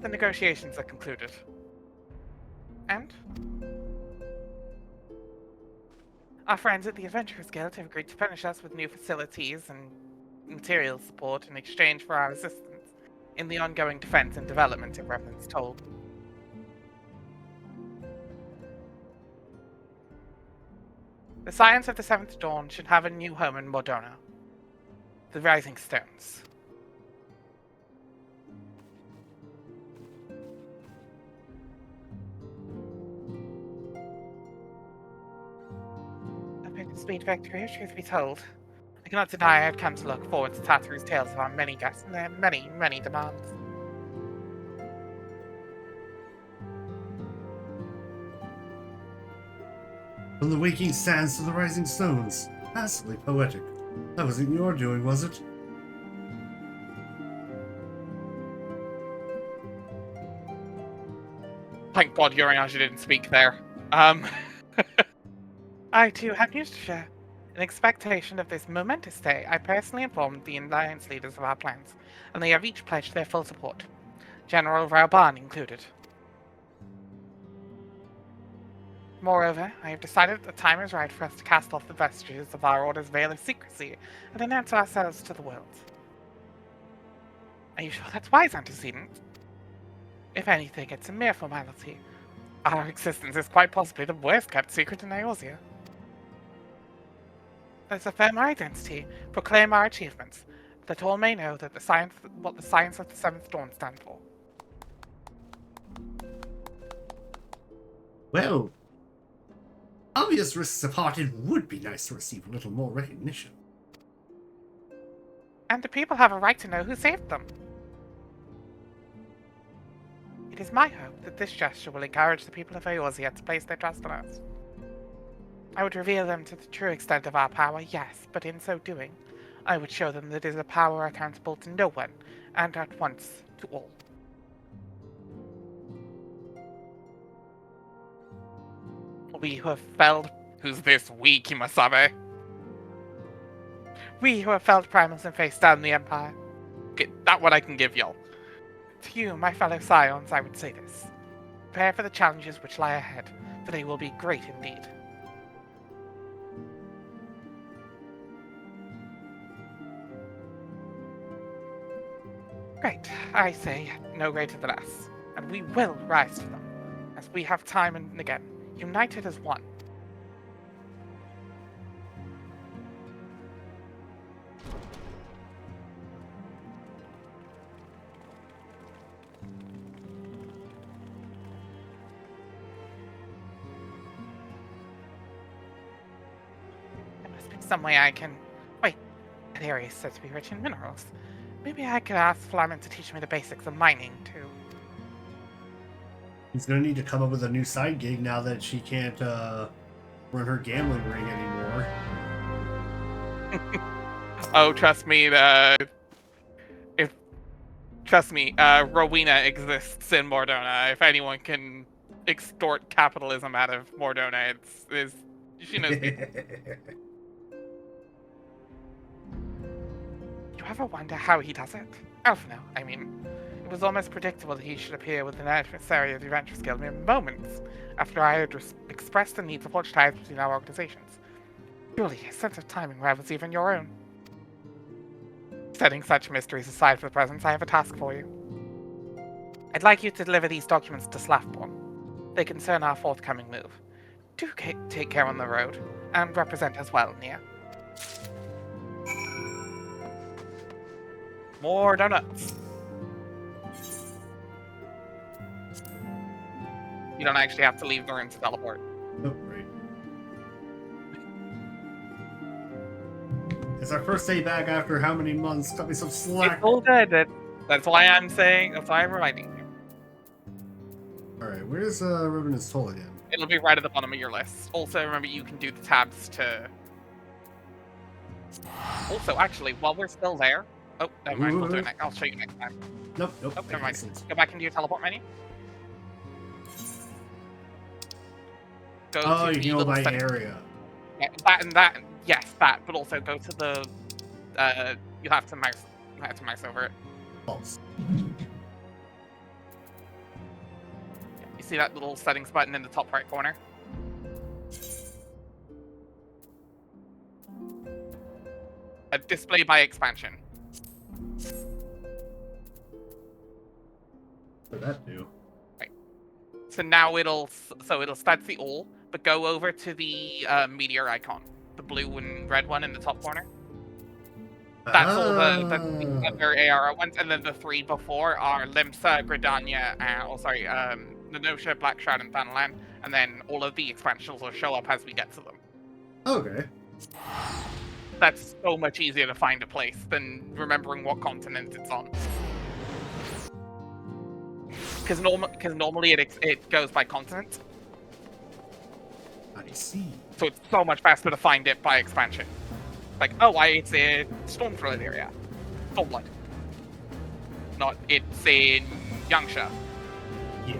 The negotiations are concluded. And our friends at the Adventurers Guild have agreed to furnish us with new facilities and material support in exchange for our assistance in the ongoing defense and development of Revenant's Toll. The Scions of the Seventh Dawn should have a new home in Mordona. The Rising Stones. A bittersweet victory, truth be told. I cannot deny I had come to look forward to Tataru's tales of our many guests and their many, many demands. From the waking sands to the rising stones. Passably poetic. That wasn't your doing, was it? Thank God Urianger didn't speak there. I too have news to share. In expectation of this momentous day, I personally informed the alliance leaders of our plans, and they have each pledged their full support, General Rauban included. Moreover, I have decided the time is right for us to cast off the vestiges of our order's veil of secrecy and announce ourselves to the world. Are you sure that's wise, antecedent? If anything, it's a mere formality. Our existence is quite possibly the worst kept secret in Eorzea. Let's affirm our identity, proclaim our achievements, that all may know that what the Scions of the Seventh Dawn stand for. Well, obvious risks apart, it would be nice to receive a little more recognition. And the people have a right to know who saved them. It is my hope that this gesture will encourage the people of Eorzea to place their trust in us. I would reveal them to the true extent of our power, yes, but in so doing, I would show them that it is a power accountable to no one, and at once to all. We who have felled... Who's this we, Kimasabe? We who have felled primals and faced down the Empire. Okay, that one I can give y'all. To you, my fellow Scions, I would say this. Prepare for the challenges which lie ahead, for they will be great indeed. Great, I say, no greater than us, and we will rise to them, as we have time and again, united as one. There must be some way I can... Wait, that area is said to be rich in minerals. Maybe I could ask Flamen to teach me the basics of mining, too. He's gonna need to come up with a new side gig now that she can't run her gambling ring anymore. Oh, trust me, Rowena exists in Mordona. If anyone can extort capitalism out of Mordona, she knows me. You ever wonder how he does it? Elfino, I mean. It was almost predictable that he should appear with an adversary of the Adventurers Guild mere moments after I had expressed the need to forge ties between our organizations. Surely his sense of timing rivals even your own. Setting such mysteries aside for the present, I have a task for you. I'd like you to deliver these documents to Slafborn. They concern our forthcoming move. Do take care on the road, and represent as well, Nia. More donuts. You don't actually have to leave the room to teleport. Oh, right. It's our first day back after how many months? Cut me some slack. It's all good. That's why I'm saying. That's why I'm reminding you. All right, where's Revenant's Toll again? It'll be right at the bottom of your list. Also, remember you can do the tabs to Also, actually, while we're still there... Oh, never mind, we'll do it next. I'll show you next time. Nope, nope. Oh, never mind. Excellent. Go back into your teleport menu. Go Oh, to you the can go little by setting- area. Yeah, that and that, yes, that, but also go to the... you have to mouse over it. False. You see that little settings button in the top right corner? Display by expansion. What did that do? So now it'll start the all, but go over to the meteor icon, the blue and red one in the top corner. That's all the other ARO ones, and then the three before are Limsa, Gridania, Nenosha, Blackshroud, and Thanalan, and then all of the expansions will show up as we get to them. Okay. That's so much easier to find a place than remembering what continent it's on. Because normally it goes by continent, I see. so it's so much faster to find it by expansion. Like, oh, it's in Stormflood area. Stormblood. Not, it's in Yangsha. Yeah.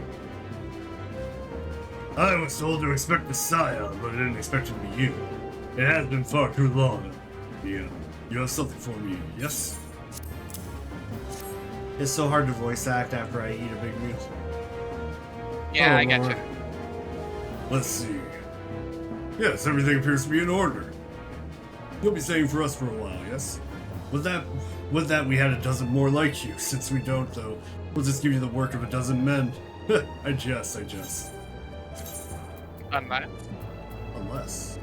I was told to expect the Scion, but I didn't expect it to be you. It has been far too long. Yeah. You have something for me, yes? It's so hard to voice act after I eat a big meal. Yeah, Oh, I get Lord. you. Let's see. Yes, everything appears to be in order. You'll be staying for us for a while, yes? With that we had a dozen more like you. Since we don't, though, we'll just give you the work of a dozen men. I jest. Unless. Unless.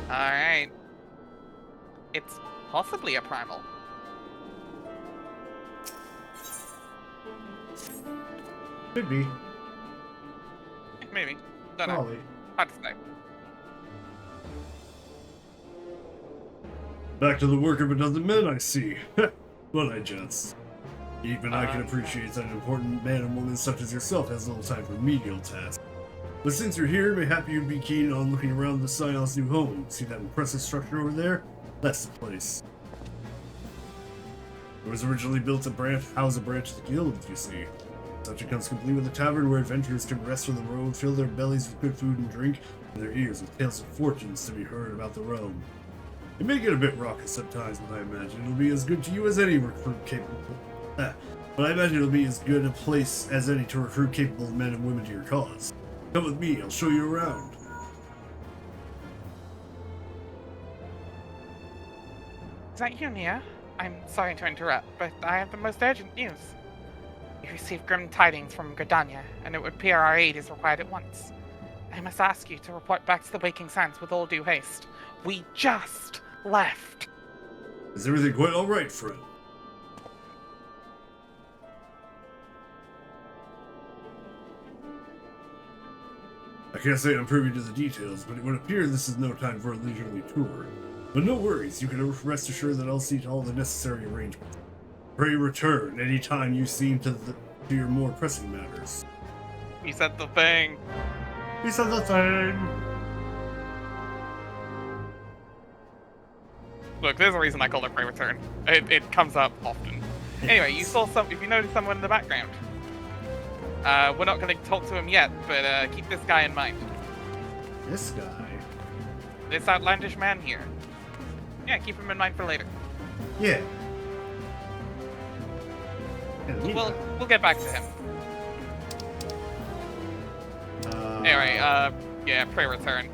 Alright. It's possibly a primal. Could be. Maybe. Don't know. Probably. Hard to say. Back to the work of a dozen men, I see. But I jest. Even I can appreciate that an important man and woman such as yourself has little time for menial tasks. But since you're here, mayhap you'd be keen on looking around the Scion's new home. See that impressive structure over there? That's the place. It was originally built to house a branch of the guild, you see. Such it comes complete with a tavern where adventurers can rest from the road, fill their bellies with good food and drink, and their ears with tales of fortunes to be heard about the realm. It may get a bit raucous sometimes, but I imagine it'll be as good to you as any recruit capable. But I imagine it'll be as good a place as any to recruit capable men and women to your cause. Come with me, I'll show you around. Is that you, Nia? I'm sorry to interrupt, but I have the most urgent news. We received grim tidings from Gridania, and it would appear our aid is required at once. I must ask you to report back to the Waking Sands with all due haste. We just left. Is everything quite alright, friend? I can't say I'm privy to the details, but it would appear this is no time for a leisurely tour. But no worries, you can rest assured that I'll see to all the necessary arrangements. Pray return any time you seem to your more pressing matters. He said the thing. He said the thing! Look, there's a reason I call it Pray Return. It comes up often. Anyway, you saw if you noticed someone in the background. We're not going to talk to him yet, but keep this guy in mind. This guy? This outlandish man here. Yeah, keep him in mind for later. Yeah. We'll get back to him. Anyway, yeah, Pray Return.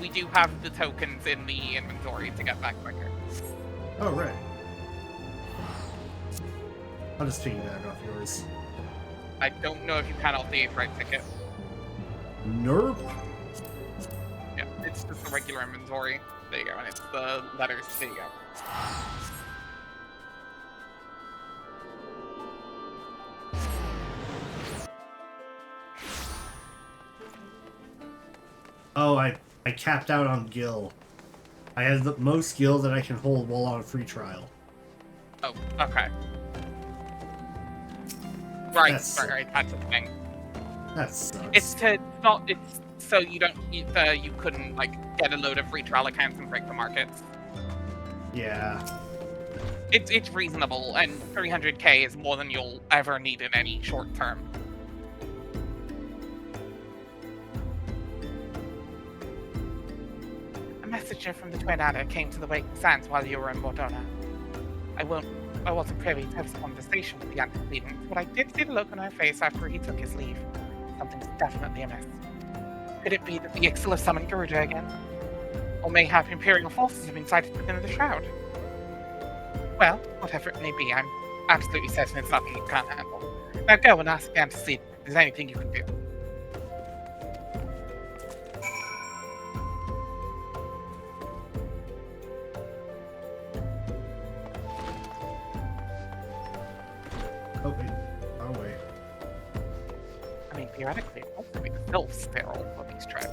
We do have the tokens in the inventory to get back quicker. Oh, right. I'll just piggyback off yours. I don't know if you can off the Aetheryte ticket. Nerp? Yeah, it's just the regular inventory. There you go, and it's the letters. There you go. Oh, I capped out on Gil. I have the most Gil that I can hold while on a free trial. Oh, okay. Right, That's- right, that's the thing. That sucks. It's so you don't you couldn't like get a load of free trial accounts and break the markets. Yeah. It's reasonable, and 300k is more than you'll ever need in any short term. A messenger from the Twin Adder came to the Waking Sands while you were in Mordona. I wasn't privy to his conversation with the antecedents, but I did see the look on her face after he took his leave. Something's definitely amiss. Could it be that the Ixil have summoned Garuda again? Or mayhap Imperial forces have been sighted within the Shroud? Well, whatever it may be, I'm absolutely certain it's nothing you can't handle. Now go and ask again to see if there's anything you can do. Oh, wait. Oh, wait. I mean, theoretically, it must be still sterile for these trips.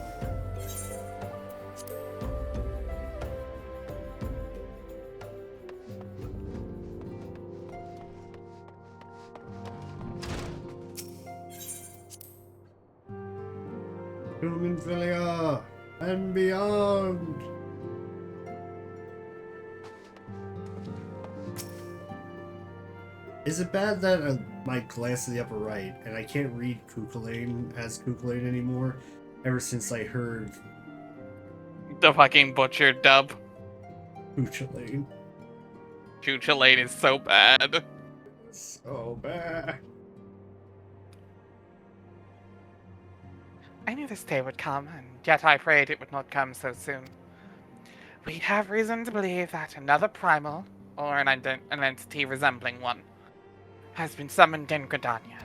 Humanphilia and beyond. Is it bad that my glass to the upper right and I can't read Kukulane as Kukulane anymore ever since I heard The fucking butchered dub. Kukulane? Cuchulain is so bad. So bad. I knew this day would come, and yet I prayed it would not come so soon. We have reason to believe that another primal, or an entity resembling one, has been summoned in Gridania.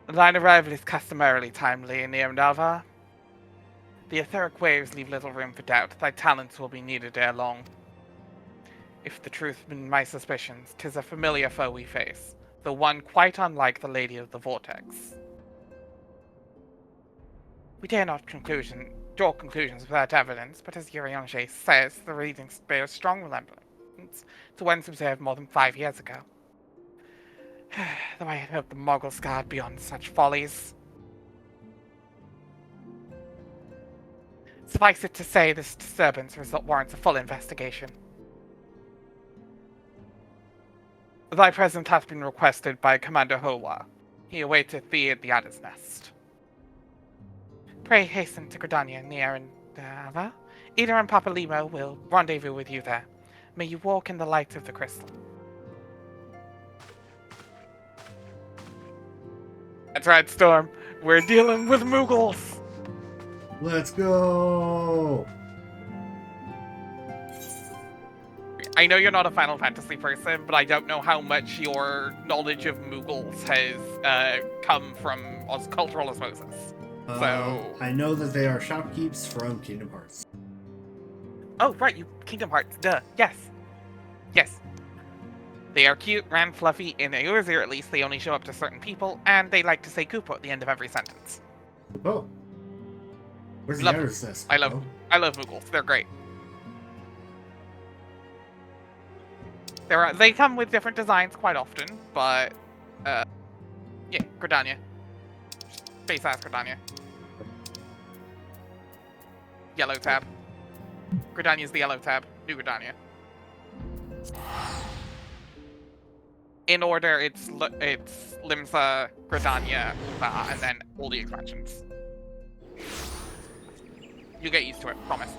Thine arrival is customarily timely in Nirnava. The etheric waves leave little room for doubt. Thy talents will be needed ere long. If the truth be my suspicions, 'tis a familiar foe we face, though one quite unlike the Lady of the Vortex. We dare not draw conclusions without evidence, but as Urianger says, the readings bear strong resemblance to ones observed more than 5 years ago. Though I had hoped the Moggles guard beyond such follies. Suffice it to say, this disturbance warrants a full investigation. Thy presence hath been requested by Commander Hoa. He awaiteth thee at the Adder's Nest. Pray hasten to Gridania near Nirnava. Ida and Papa Limo will rendezvous with you there. May you walk in the light of the crystal. That's right, Storm. We're dealing with Moogles. Let's go! I know you're not a Final Fantasy person, but I don't know how much your knowledge of Moogles has come from cultural osmosis. So I know that they are shopkeepers from Kingdom Hearts. Oh, right, Kingdom Hearts, duh. Yes. Yes. They are cute, round, fluffy, in Eorzea at least, they only show up to certain people, and they like to say Koopa at the end of every sentence. Oh. Where's the Love Adder's Nest? I love Moogles, they're great. They come with different designs quite often, but, yeah, Gridania. Face ass Gridania. Yellow tab. Gridania's the yellow tab. New Gridania. In order, it's Limsa, Gridania, Ulva, and then all the expansions. You get used to it, promise.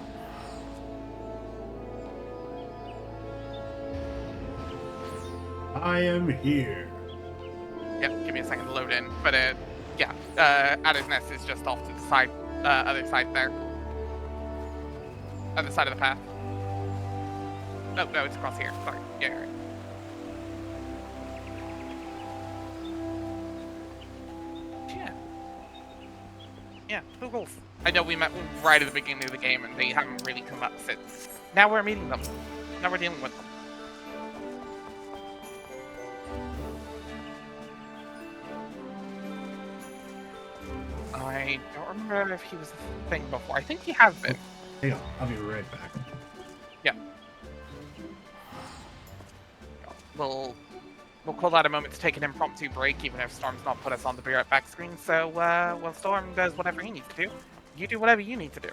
I am here. Yep, give me a second to load in. But yeah, Adder's Nest is just off to the side, other side there. Other side of the path. No, it's across here. Sorry. Yeah, you're right. Yeah, Moogles. I know we met them right at the beginning of the game, and they haven't really come up since. Now we're meeting them. Now we're dealing with them. I don't remember if he was a thing before. I think he has been. Hang on, I'll be right back. Yeah. We'll We'll call that a moment to take an impromptu break, even if Storm's not put us on the Be Right Back screen. So, while Storm does whatever he needs to do, you do whatever you need to do.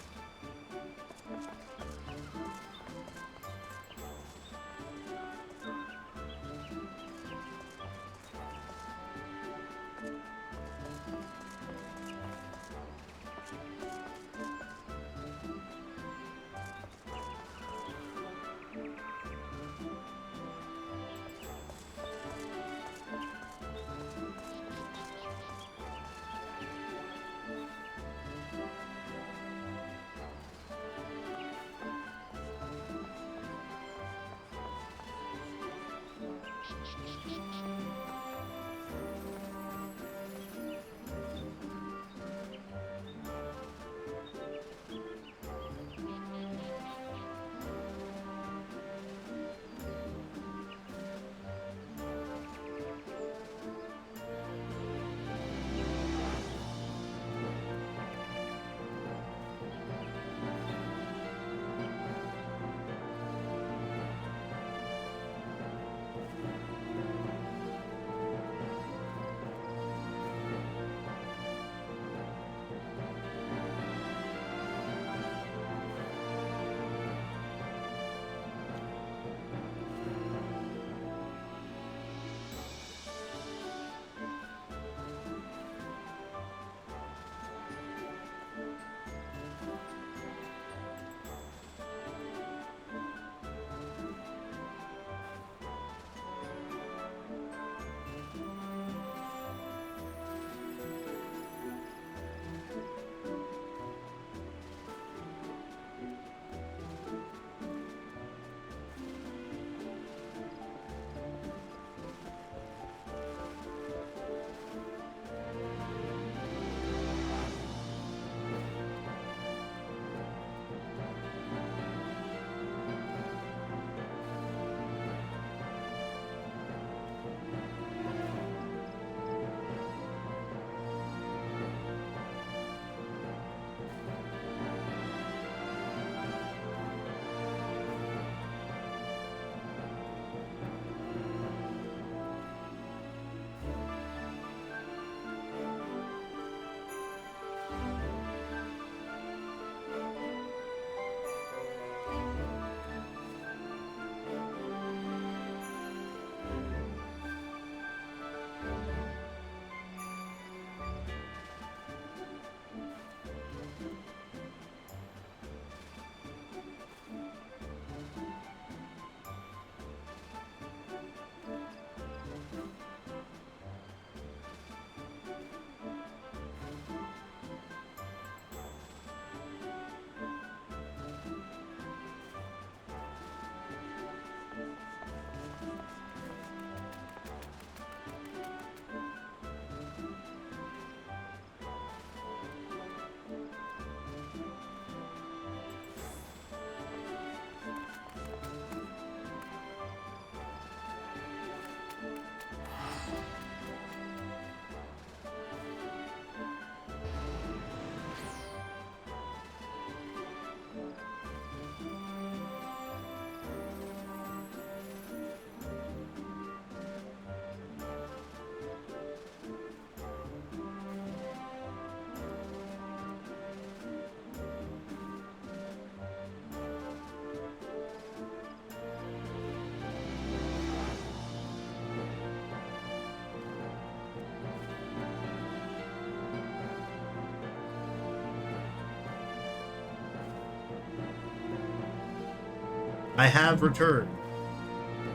I have returned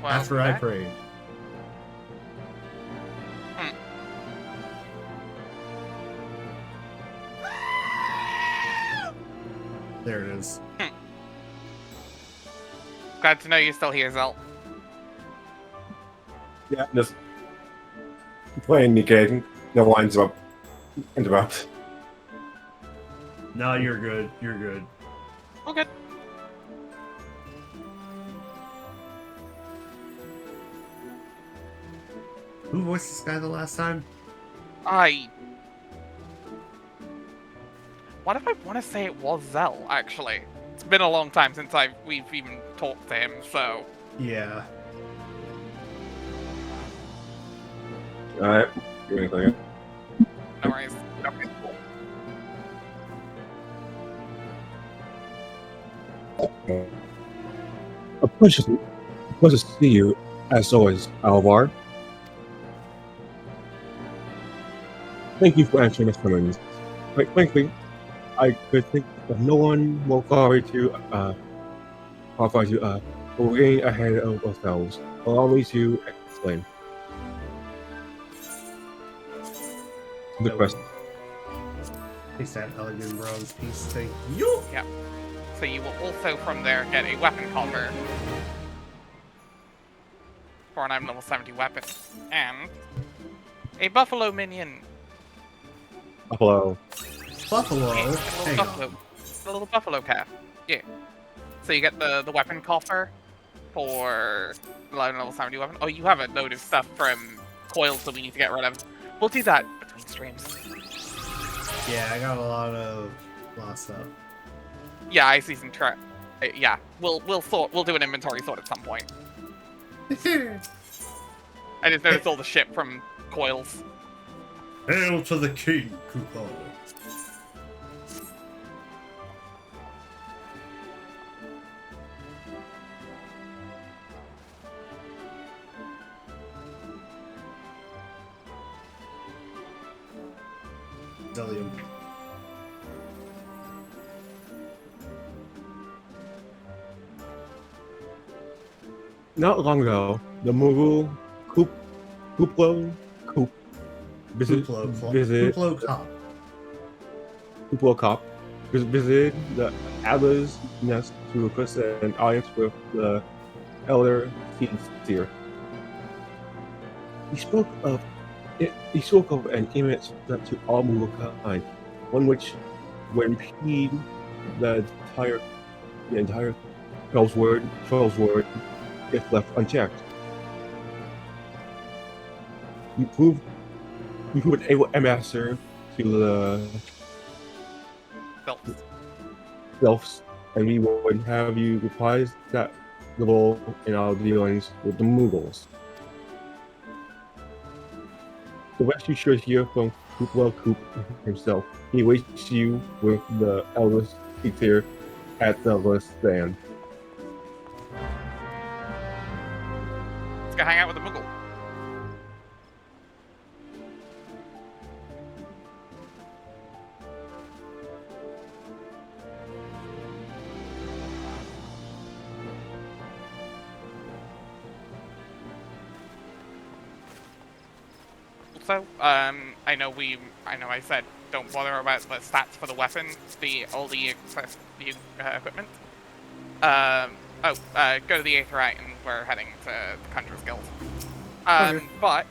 Well, after I back. prayed. There it is. Glad to know you're still here, Zelt. Yeah, just playing the game. No lines up. Interrupt. No, you're good. You're good. Okay. Who voiced this guy the last time? What if I want to say it was Zell, actually? It's been a long time since we've even talked to him, so... Yeah. Alright. Give me a second. No worries. Okay, cool. A pleasure to see you, as always, Alvar. Thank you for answering the summons. Quite frankly, I could think of no one more qualified to, but we're getting ahead of ourselves. Allow me to explain. The question. Takes that elegant bronze piece. Thank you. Yeah. So you will also from there get a weapon coffer for an item level 70 weapon and a buffalo minion. Buffalo. Buffalo. Yeah, Hang on. a little buffalo calf. Yeah. So you get the weapon coffer for level 70 weapon. Oh, you have a load of stuff from coils that we need to get rid of. We'll do that between streams. Yeah, I got a lot of stuff. Yeah, I see some yeah, we'll do an inventory sort at some point. I just noticed all the shit from coils. Hail to the king, Kupo. Zillion. Not long ago, the Moogle Kuplo Cop visited the Abba's nest to request an audience with the Elder Seer. He spoke of an image that to all Moogle one which would impede the entire Troll's word if left unchecked. You prove an able ambassador to the Elves, and we would have you reprise that level in our dealings with the Moogles. The rest you should hear from Coop himself. He waits you with the eldest Seer at the list stand. Let's go hang out with the Moogle. Also, I know I said don't bother about the stats for the weapon, all the equipment. Go to the Aetheryte and we're heading to the Conjurer's Guild. Okay. But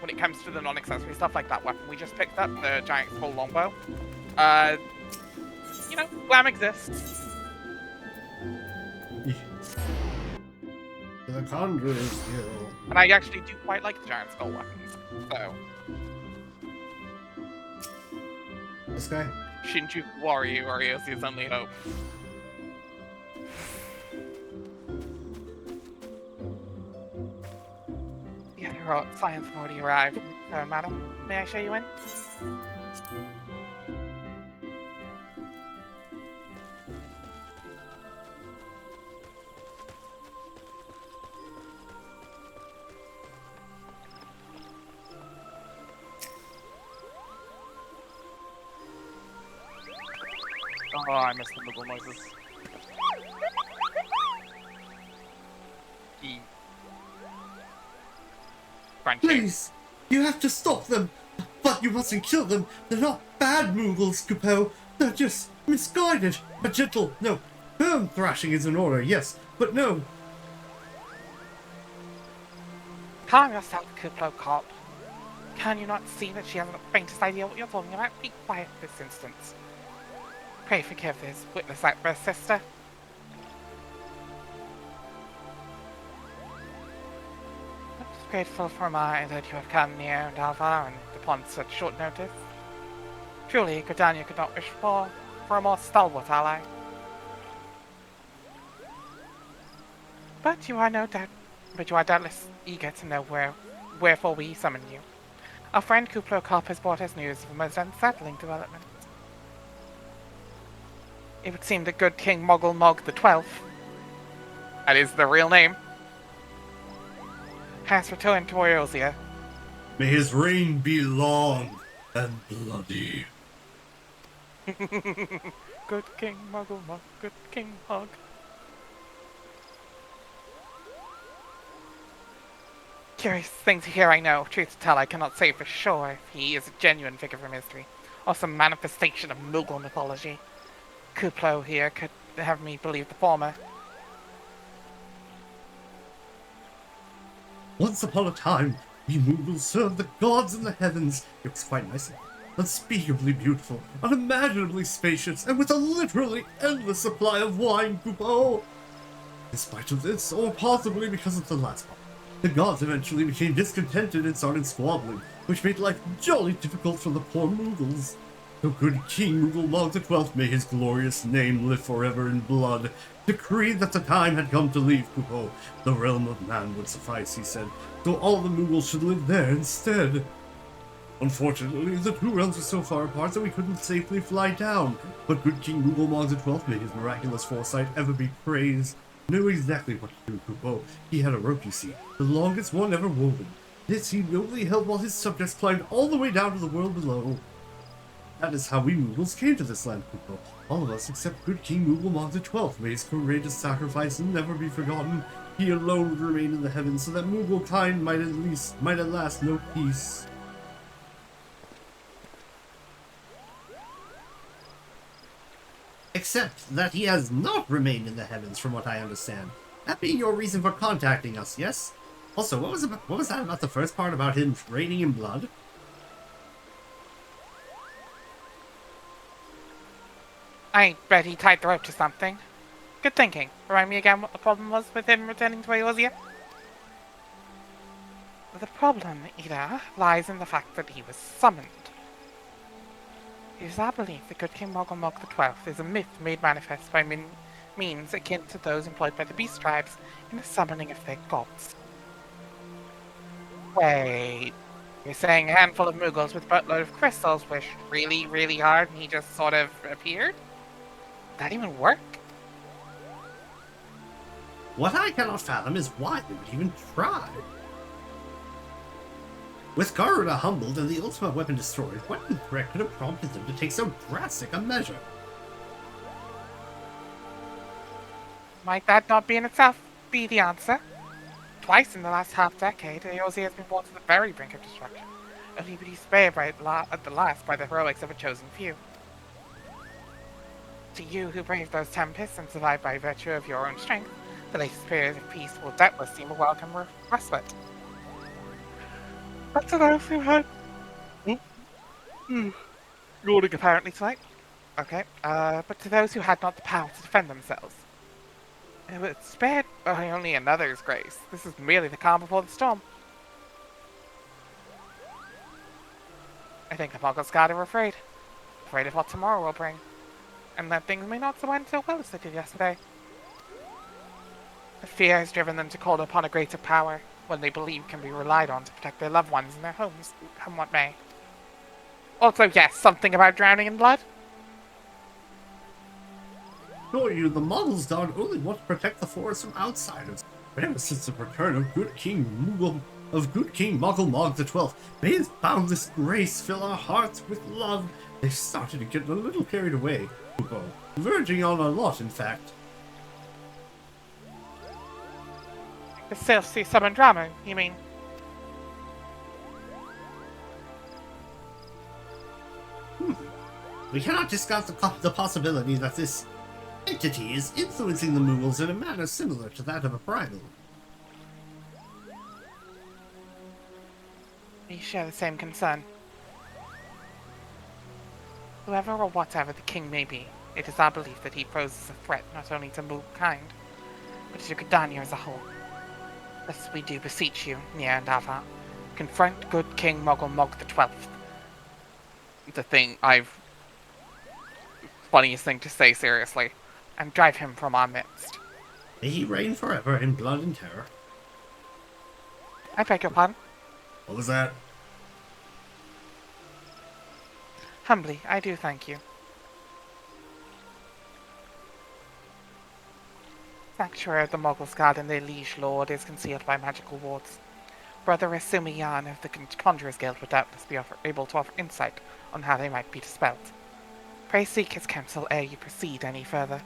when it comes to the non-accessory stuff like that weapon we just picked up, the giant skull longbow, Glam exists. The Conjurer's Guild. And I actually do quite like the giant skull weapons. So, This guy? Shinjuku Wario's only hope. The other science have already arrived. Madam, may I show you in? Oh, I missed the Moogle noises. Crunchy. Please! You have to stop them! But you mustn't kill them! They're not bad Moogles, Kupo! They're just misguided! A gentle, no, firm thrashing is in order, yes, but no! Calm yourself, Kuplo Cop. Can you not see that she hasn't the faintest idea what you're talking about? Be quiet this instance. Pray forgive this witness outburst, sister. I'm just grateful for that you have come near Dalvar and upon such short notice. Truly, Gridania could not wish for a more stalwart ally. But you are doubtless eager to know wherefore we summoned you. Our friend Kuplo Cop has brought us news of a most unsettling development. It would seem that good King Moggle Mog the 12th, that is the real name, has returned to Eorzea. May his reign be long and bloody. Good King Muggle Mug, good King Mug. Curious thing to hear, I know. Truth to tell, I cannot say for sure if he is a genuine figure from history, or some manifestation of Moogle mythology. Kuplo here could have me believe the former. Once upon a time, we Moogles served the gods in the heavens. It was quite nice, unspeakably beautiful, unimaginably spacious, and with a literally endless supply of wine, Kupo. In spite of this, or possibly because of the last part, the gods eventually became discontented and started squabbling, which made life jolly difficult for the poor Moogles. The good King Moogle Mog the 12th, may his glorious name live forever in blood, decreed that the time had come to leave Kupo. The realm of man would suffice, he said, so all the Moogles should live there instead. Unfortunately, the two realms were so far apart that we couldn't safely fly down, but good King Moogle Mog the 12th, may his miraculous foresight ever be praised, knew exactly what to do, Kupo. He had a rope, you see, the longest one ever woven. This he nobly held while his subjects climbed all the way down to the world below. That is how we Moogles came to this land, Kupo. All of us except good King Moogle Mog the 12th, may his courageous sacrifice never be forgotten. He alone would remain in the heavens so that Moogle kind might at last know peace. Except that he has not remained in the heavens, from what I understand. That being your reason for contacting us, yes? Also, what was that about the first part about him reigning in blood? I bet he tied the rope to something. Good thinking. Remind me again what the problem was with him returning to Eorzea? The problem, Ida, lies in the fact that he was summoned. It is our belief that good King Moggle Mog the 12th is a myth made manifest by means akin to those employed by the Beast Tribes in the summoning of their gods. Wait, you're saying a handful of Moogles with a buttload of crystals wished really, really hard and he just sort of appeared? Did that even work? What I cannot fathom is why they would even try. With Garuda humbled and the ultimate weapon destroyed, what in threat could have prompted them to take so drastic a measure? Might that not be in itself be the answer? Twice in the last half-decade, Eorzea has been brought to the very brink of destruction, only to be spared at the last by the heroics of a chosen few. To you who braved those tempests and survived by virtue of your own strength, the latest period of peace will doubtless seem a welcome respite. But to those who had... Yawning apparently tonight. Okay, but to those who had not the power to defend themselves, it was spared by only another's grace. This is merely the calm before the storm. I think the Muggles God are afraid of what tomorrow will bring, and that things may not so end so well as they did yesterday. The fear has driven them to call upon a greater power, when they believe can be relied on to protect their loved ones and their homes, come what may. Also, yes, something about drowning in blood? Sure you, the Muggles don't only want to protect the forest from outsiders, but ever since the return of good King Muggle Mog the 12th, may his boundless grace fill our hearts with love. They've started to get a little carried away, Kupo. Verging on a lot, in fact. The Silphy summon drama, you mean? We cannot discount the possibility that this entity is influencing the Moogles in a manner similar to that of a primal. We share the same concern. Whoever or whatever the king may be, it is our belief that he poses a threat not only to Moogkind, but to Gridania as a whole. Thus we do beseech you, Nia and Ava, confront good King Moggle Mog the 12th. The thing funniest thing to say, seriously. And drive him from our midst. May he reign forever in blood and terror. I beg your pardon? What was that? Humbly, I do thank you. Sanctuary of the Moggles Guard and their liege lord is concealed by magical wards. Brother Asumiyan of the Conjurers Guild would doubtless be able to offer insight on how they might be dispelled. Pray seek his counsel ere you proceed any further.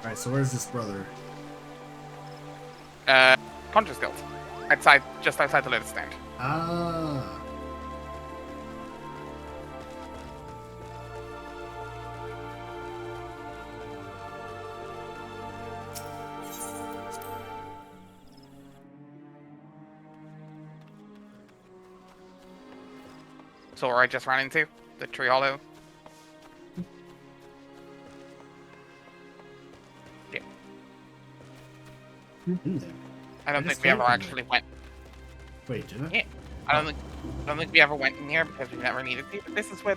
Alright, so where's this brother? Conjurers Guild. Just outside the Lotus Stand. Ah. So where I just ran into? The Tree Hollow? Yeah. In there. I don't I think just we ever came from actually went. Wait, did I? Yeah. I don't think we ever went in here because we never needed to. But this is where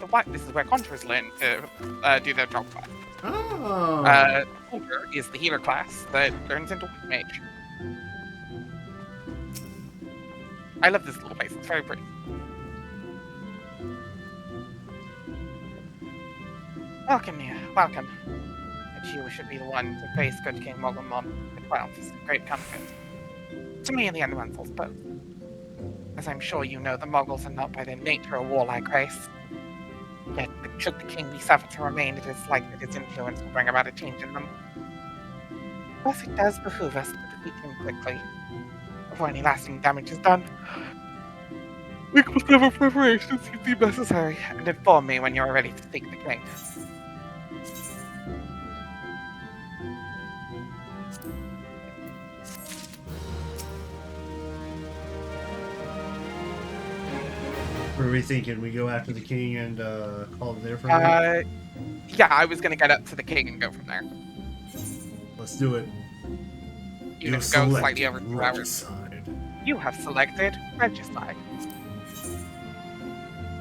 Conjurers learn to do their job class. Oh. Conjurer is the healer class that turns into White Mage. I love this little place. It's very pretty. Welcome, Nia. Welcome. And you should be the one to face good King Mogulmon the 12th is a great comfort. To me and the elementals both. As I'm sure you know, the Moggles are not by their nature a warlike race. Yet, should the king be suffered to remain, it is likely his influence will bring about a change in them. Thus it does behoove us to defeat him quickly. Before any lasting damage is done, we must have a preparations if deemed necessary, and inform me when you are ready to seek the king. What are we thinking? We go after the king and call it there for now? Yeah, I was gonna get up to the king and go from there. Let's do it. Even if it goes slightly over 2 hours. You have selected Regicide.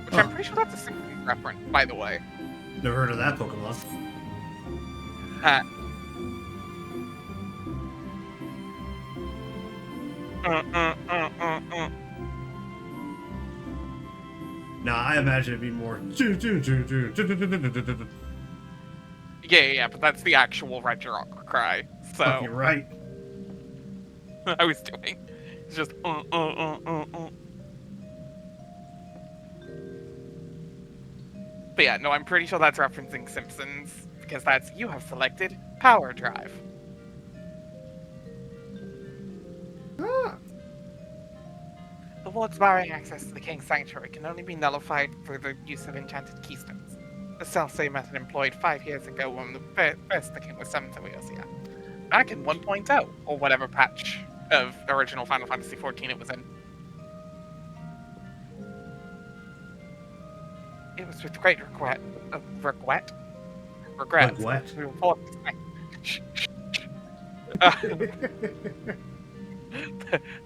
Which I'm pretty sure that's a Simpsons reference, by the way. Never heard of that Pokemon. Nah, I imagine it'd be more. Yeah, but that's the actual Regirock cry. So You're right. I was doing. It's just But yeah, no, I'm pretty sure that's referencing Simpsons because that's you have selected Power Drive. Ah. The wards barring access to the King's Sanctuary can only be nullified through the use of enchanted keystones. The self-same method employed 5 years ago when first the King was summoned to Eorzea. Back in 1.0, or whatever patch of original Final Fantasy XIV it was in. It was with great regret Regret? we report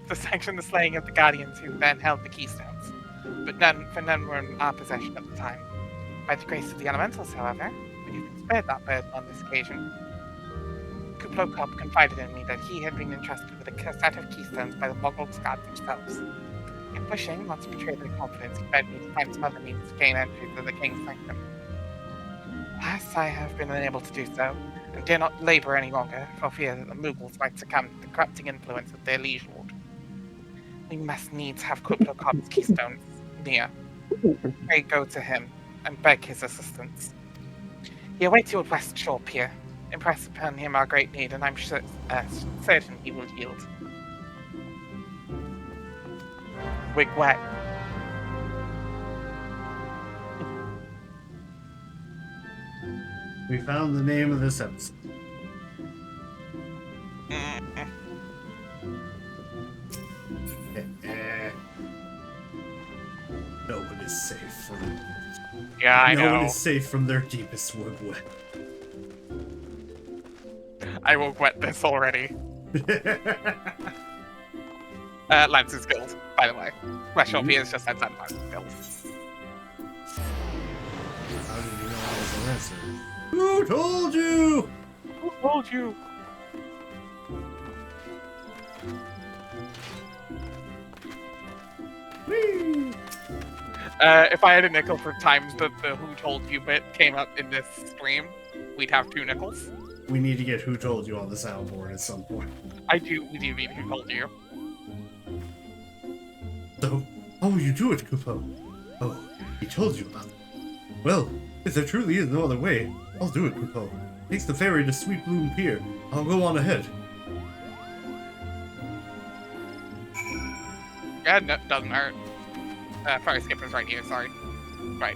to sanction the slaying of the Guardians who then held the Keystones, but none were in our possession at the time. By the grace of the Elementals, however, we've been spared that burden on this occasion. Kuplokop confided in me that he had been entrusted with a set of Keystones by the Moggles Guard themselves. In wishing not to betray their confidence, he begged me to find some other means to gain entry to the King's Sanctum. Alas, I have been unable to do so, and dare not labour any longer, for fear that the Moogles might succumb to the corrupting influence of their liege lord. We must needs have Kuplokop's Keystones near. Pray go to him, and beg his assistance. He awaits you at West Shore Pier. Impress upon him our great need, and I'm certain he will yield. Wigwag. We found the name of this episode. No one is safe from. Yeah, I No know. one is safe from their deepest wood. I will wet this already. Lance's Guild, by the way. West Shore Pier is just outside of Lance's Guild. How did you know I was answer. Who told you? Who told you? Whee! If I had a nickel for times that the Who Told You bit came up in this stream, we'd have 2 nickels. We need to get Who Told You on the soundboard at some point. We do mean Who Told You. So, how will you do it, Kupo? Oh, he told you about it. Well, if there truly is no other way, I'll do it, Kupo. Takes the ferry to Sweet Bloom Pier. I'll go on ahead. Yeah, no, doesn't hurt. Fire skipper's right here, sorry. Right.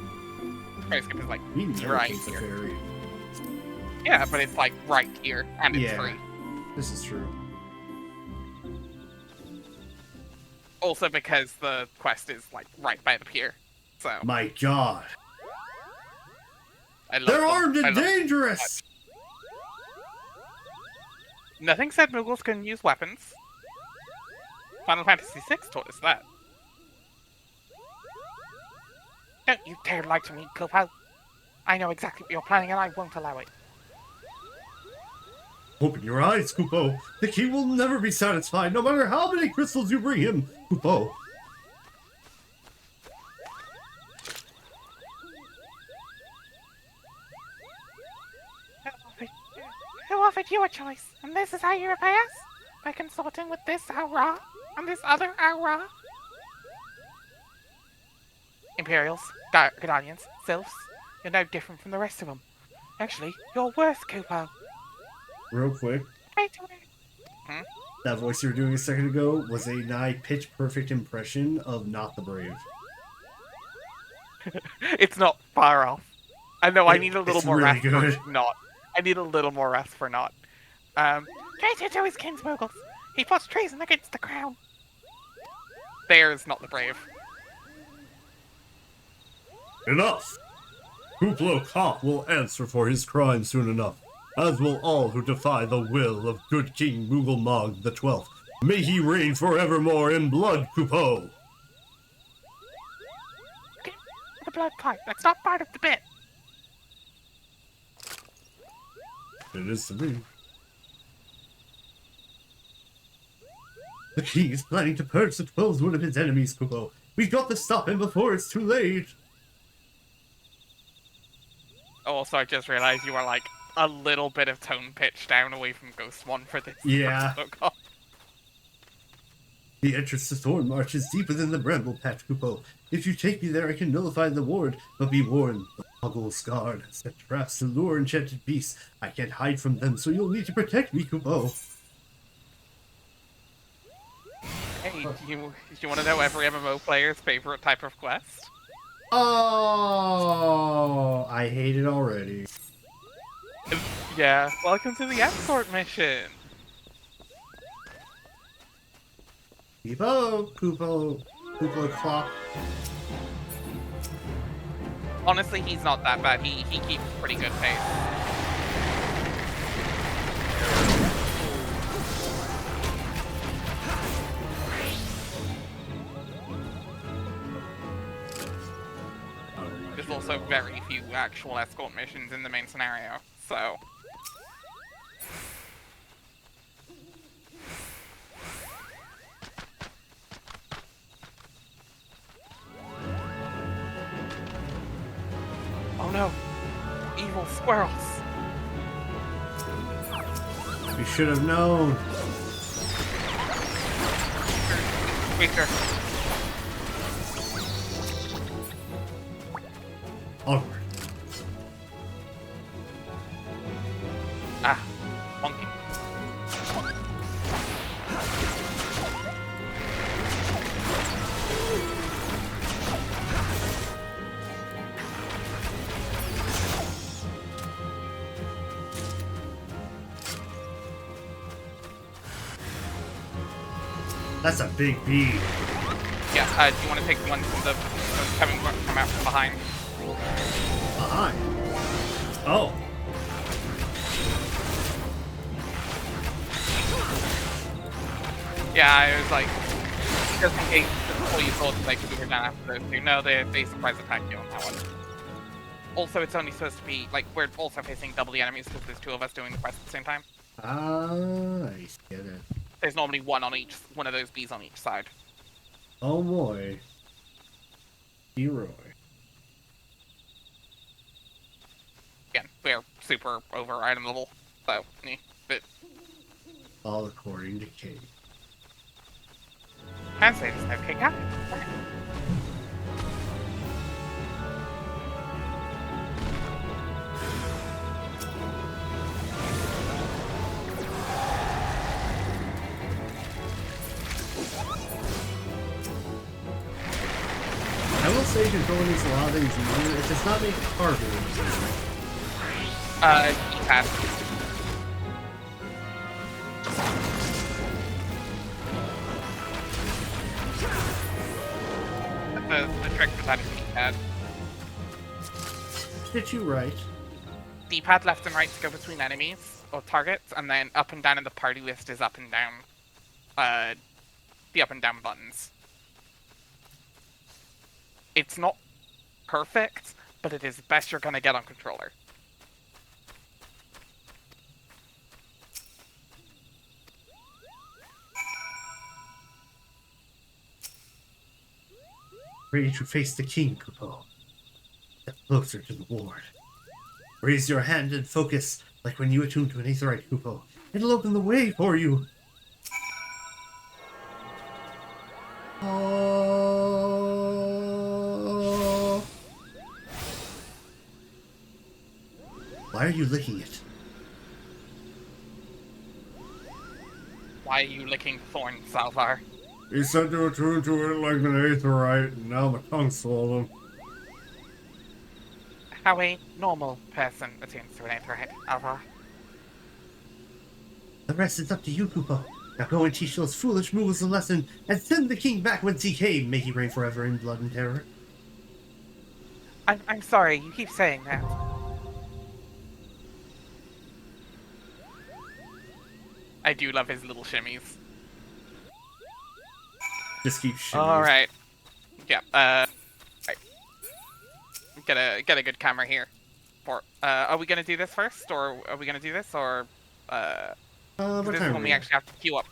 Fire skipper's like We never right take the here. ferry. Yeah, but it's like right here, and it's Yeah. free. This is true. Also because the quest is like right by the pier. So My god. I love They're them. armed I and love- dangerous! Nothing said Moogles can use weapons. Final Fantasy VI taught us that. Don't you dare lie to me, Kupo. I know exactly what you're planning and I won't allow it. Open your eyes, Kupo. The king will never be satisfied, no matter how many crystals you bring him, Kupo. Who offered you a choice? And this is how you repay us? By consorting with this Aura and this other Aura? Imperials, Guardians, Sylphs, you're no different from the rest of them. Actually, you're worse, Kupo. Real quick, Wait a minute. that voice you were doing a second ago was a nigh pitch-perfect impression of Not the Brave. It's not far off. I know I need a little It's more really rest good. for not. I need a little more rest for not. Traitor to his kinsmogles. He plots treason against the crown. There's not the brave. Enough! Kuplo Kop will answer for his crime soon enough, as will all who defy the will of good King Moogle the 12th. May he reign forevermore in blood, Kupo! The blood pipe. That's not part of the bit. It is to me. The king is planning to purge the 12's one of his enemies, Kupo. We've got to stop him before it's too late. Also, I just realized you are like a little bit of tone pitch down away from Ghost One for this. Yeah. protocol. The entrance to Thornmarch is deeper than the Bramble Patch, Kupo. If you take me there, I can nullify the ward, but be warned, the Muggle's guard has set traps to lure enchanted beasts. I can't hide from them, so you'll need to protect me, Kupo. Hey, do you want to know every MMO player's favorite type of quest? Oh, I hate it already. Yeah, welcome to the escort mission. Kupo Clock. Honestly, he's not that bad. He keeps pretty good pace. There's also very few actual escort missions in the main scenario, so... Oh no! Evil squirrels! We should have known. Quicker. Onward. Ah, monkey. That's a big bead. Yeah, do you want to take the one from the come out from behind? Behind. Oh. Yeah, I was like, just in case before you thought that they could be done after those two. No, they surprise attack you on that one. also, it's only supposed to be, like, we're also facing double the enemies because there's 2 of us doing the quest at the same time. Ah, I get it. There's normally one of those bees on each side. Oh boy. Leroy. Again, we're super over item level, so, but All according to Kate. I'd say there's no kick out. I will say controlling these a lot of things easier. It does not make it harder. D-pad. The trick with that is D-pad. Hit you right. D-pad left and right to go between enemies or targets, and then up and down in the party list is up and down. The up and down buttons. It's not perfect, but it is the best you're gonna get on controller. Ready to face the king, Kupo. Step closer to the ward. Raise your hand and focus, like when you attune to an Aetheryte, Kupo. It'll open the way for you. Oh. Why are you licking it? Why are you licking Thorn, Salvar? He said to attune to it like an Aetheryte, and now my tongue's swollen. How a normal person attunes to an Aetheryte, Alvar. The rest is up to you, Kupo. Now go and teach those foolish mules a lesson, and send the king back whence he came. May he reign forever in blood and terror. I'm sorry, you keep saying that. I do love his little shimmies. Just keep shooting. Alright. Yeah, right. Get a good camera here. Are we gonna do this first, or are we gonna do this, or, What this is time when are we we actually have to queue up.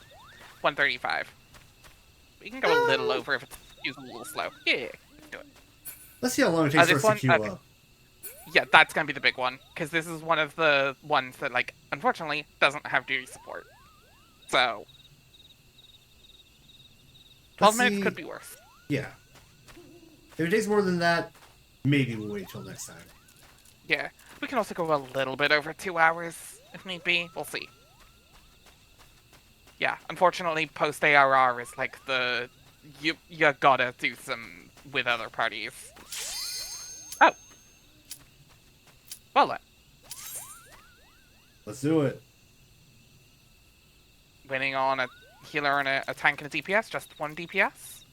135. We can go a little over if it's a little slow. Yeah, let's do it. Let's see how long it takes for this us to one? queue Okay. up. Yeah, that's gonna be the big one, because this is one of the ones that, like, unfortunately, doesn't have duty support. So, 12 Let's minutes see- could be worse. Yeah. If it takes more than that, maybe we'll wait till next time. Yeah, we can also go a little bit over 2 hours, if need be. We'll see. Yeah, unfortunately, post ARR is like the... You gotta do some with other parties. Oh! Well then. Let's do it. Winning on a healer and a tank and a DPS, just 1 DPS.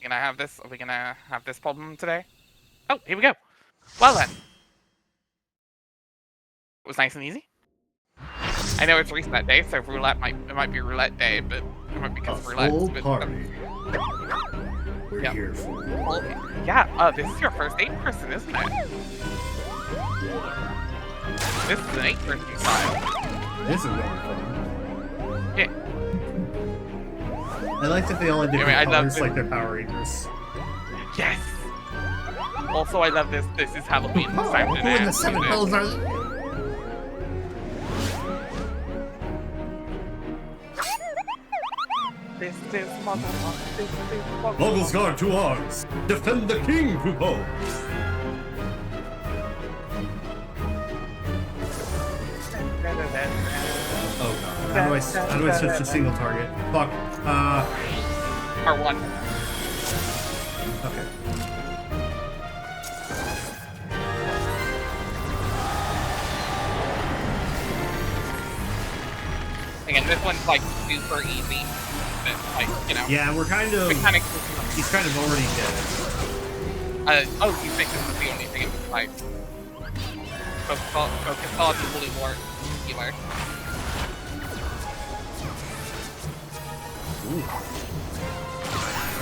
Gonna have this? Are we gonna have this problem today? Oh, here we go. Well then. It was nice and easy. I know it's reset day, so roulette might be roulette day, but it might be A because roulette. full party. We're Yeah. here for. Well, yeah, this is your first 8-person, isn't it? This is an 8-person side. This is really fun. Yeah. I like that they all have different Anyway, I love colors, this. like their Power Rangers. Yes! Also, I love this. This is Halloween. Oh, sound who in the and seven music. hells are? This is Muggle. This is Muggle. Muggles guard to arms. Defend the king, Kupo. Oh god. How do I switch to single target? Fuck. R1. Okay. Again, this one's like super easy. But, like, you know. Yeah, we're kind of. Mechanics. He's kind of already dead. Oh, you think this is the only thing in the fight? Focus on the Woolly War healer.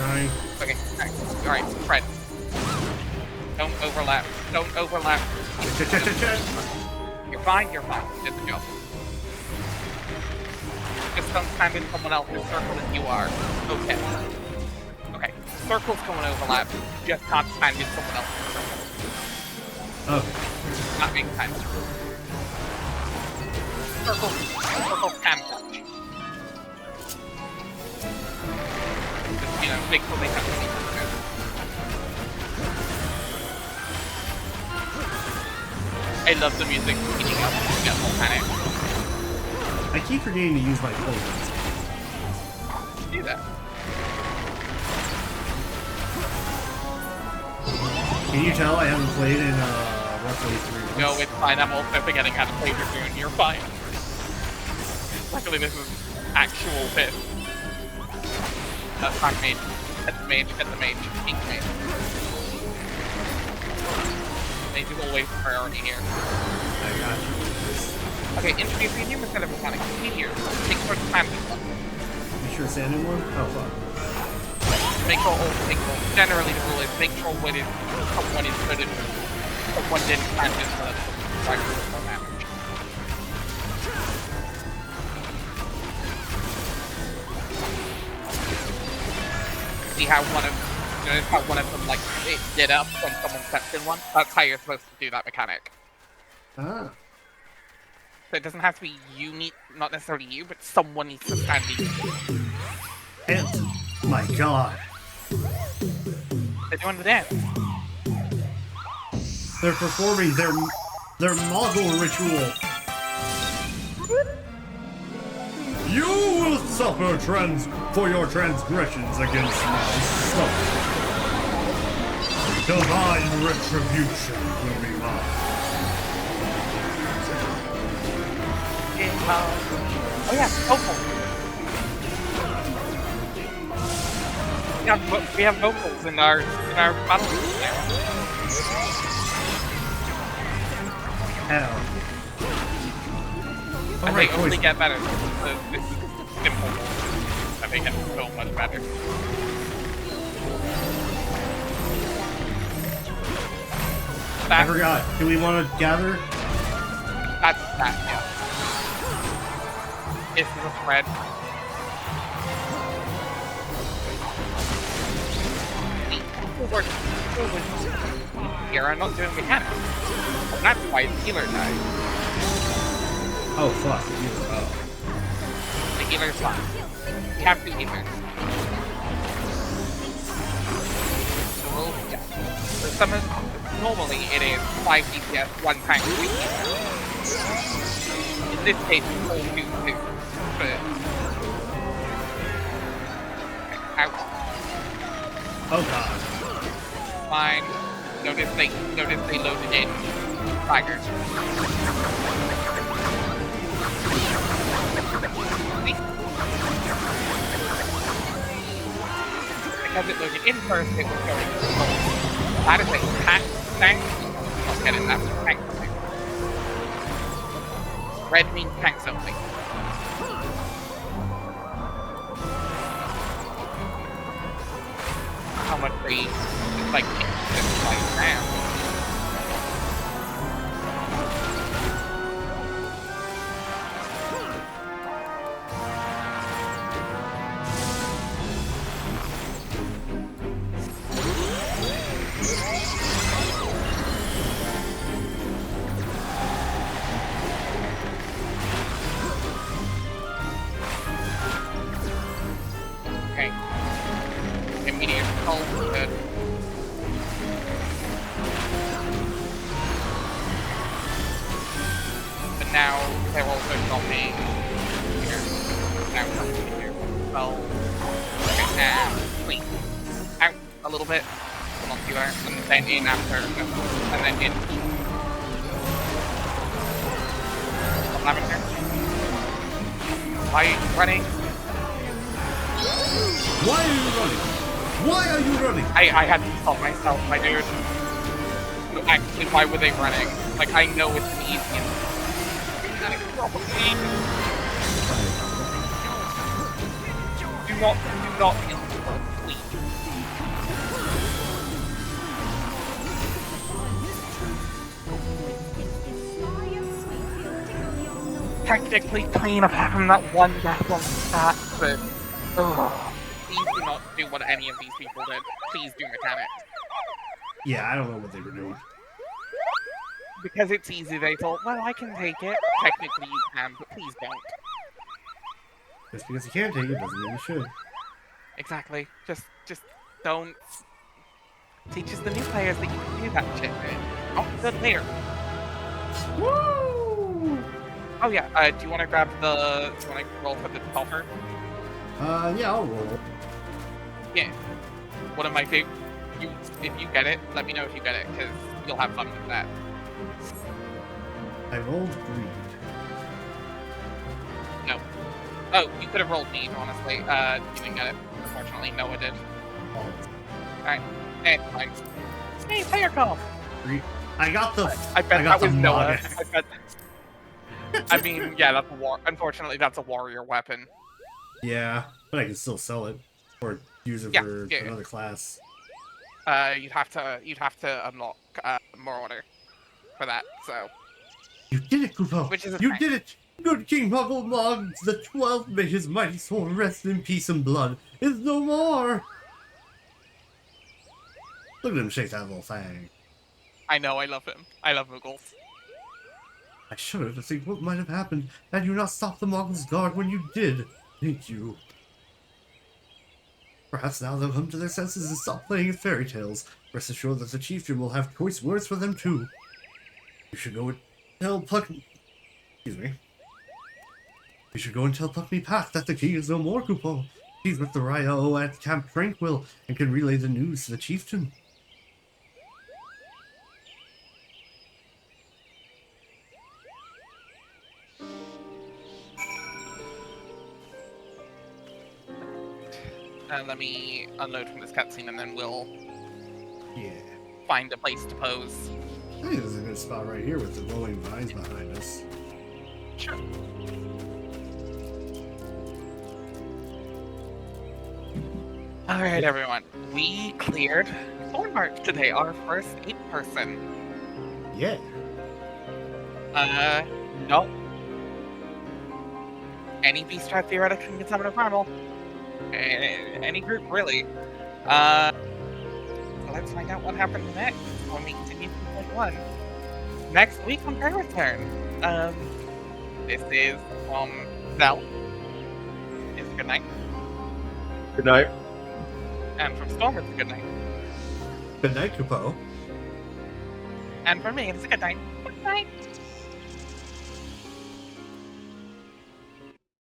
Alright. Okay, alright, Fred. Don't overlap. Don't overlap. Check. You're fine, you're fine. It's a joke. Just don't stand in someone else's circle as you are. Okay. Okay. Circles don't overlap. Just can't stand in someone else's circle. Okay. That makes sense. Circles can touch. Just, you know, make sure they have to be. I love the music speeding up to get more panic. I keep forgetting to use my codes. Do that. Can you tell I haven't played in roughly 3 months? No, it's fine. I'm also forgetting how to play Dragoon. You're fine. Luckily, this is actual bit. Attack mage. At the mage. Pink mage. Mage is always priority here. I got you. Okay, introduce medium instead of mechanic. Meteor. Take for the time. You sure standing one? Oh, fuck. Make sure all take roll. Generally, the rule is make sure when someone is good and someone didn't practice the right for damage. See how one of them like it lit up when someone stepped in one? That's how you're supposed to do that mechanic. Ah. So it doesn't have to be you not necessarily you, but someone needs to stand in you. And, my god. They're doing the dance. They're performing their Mongol ritual. You will suffer for your transgressions against my son. Divine retribution will be mine. Oh yeah, vocals. We have vocals in our battle now. Hell. And they only get better. This is simple. And they get so much better. I forgot. Do we want to gather? That's that, yeah. This is a thread. Here, I'm not doing mechanics. And that's why the healer died. Oh, fuck. The healer. Oh. The healer's fine. We have two healers. So, yeah. For some normally it is 5 DPS, 1 tank, 3 healer. In this case, it's all 2-2. But... Out. Oh, god. Fine. Notice they loaded in Tiger. Because it loaded in first, it was going to the goal. That is a tank. I'll get it, that's a tank thing. Red means tanks only. How much they like this fight now. Okay. Immediate call, good. But now they're also dropping here. Now dropping here. Well, okay, and clean. Out a little bit. Not too far. And then in after. And then in. Lavender. Why are you running? Why are you running? Why are you running? I had to stop myself, my dude. Actually, why were they running? Like, I know it's the easiest. Do not kill people, please. technically clean apart from that one death on that, but please do not do what any of these people did. Please do mechanics. Yeah, I don't know what they were doing. Because it's easy, they thought, well, I can take it. Technically you can, but please don't. Just because you can't take it doesn't mean you should. Exactly. Just don't teach us the new players that you can do that shit. Oh, good later. Woo! Oh yeah, do you want to grab the... Do you want to roll for the topper? Yeah, I'll roll. Yeah. One of my favorite... If you get it, let me know if you get it, because you'll have fun with that. I rolled greed. No. Oh, you could have rolled need, honestly. You didn't get it. Unfortunately, Noah did. Alright. And fine. Hey, player call! Greed. I got the. I bet I got that was the Noah. mod. I bet. I mean, yeah, that's a unfortunately, that's a warrior weapon. Yeah, but I can still sell it or use it Yeah, for yeah. another class. You'd have to unlock Marauder for that. So, You did it, Kupo! which is a You shame. did it! Good King Muggle Mog the 12th, may his mighty soul rest in peace and blood, is no more! Look at him shake that little thing. I know, I love him. I love Muggles. I shudder to think what might have happened had you not stopped the Muggles' guard when you did. Thank you. Perhaps now they'll come to their senses and stop playing fairy tales. Rest assured that the chieftain will have choice words for them too. You should go and tell Excuse me. You should go and tell Puckney Pack that the king is no more, Kupo. He's with the Ryo at Camp Tranquil and can relay the news to the chieftain. Let me unload from this cutscene, and then we'll Yeah. find a place to pose. I think this is a good spot right here with the glowing vines behind us. Sure. All right, everyone. We cleared Thornmark today, our first 8-person. Yeah. No. Any beast tribe theoretically can summon a primal. Any group, really. Let's find out what happens next when we continue 2.1. Next week on Prayer Return. This is from Zell. It's a good night. Good night. And from Storm, it's a good night. Good night, Kupo. And from me, it's a good night. Good night.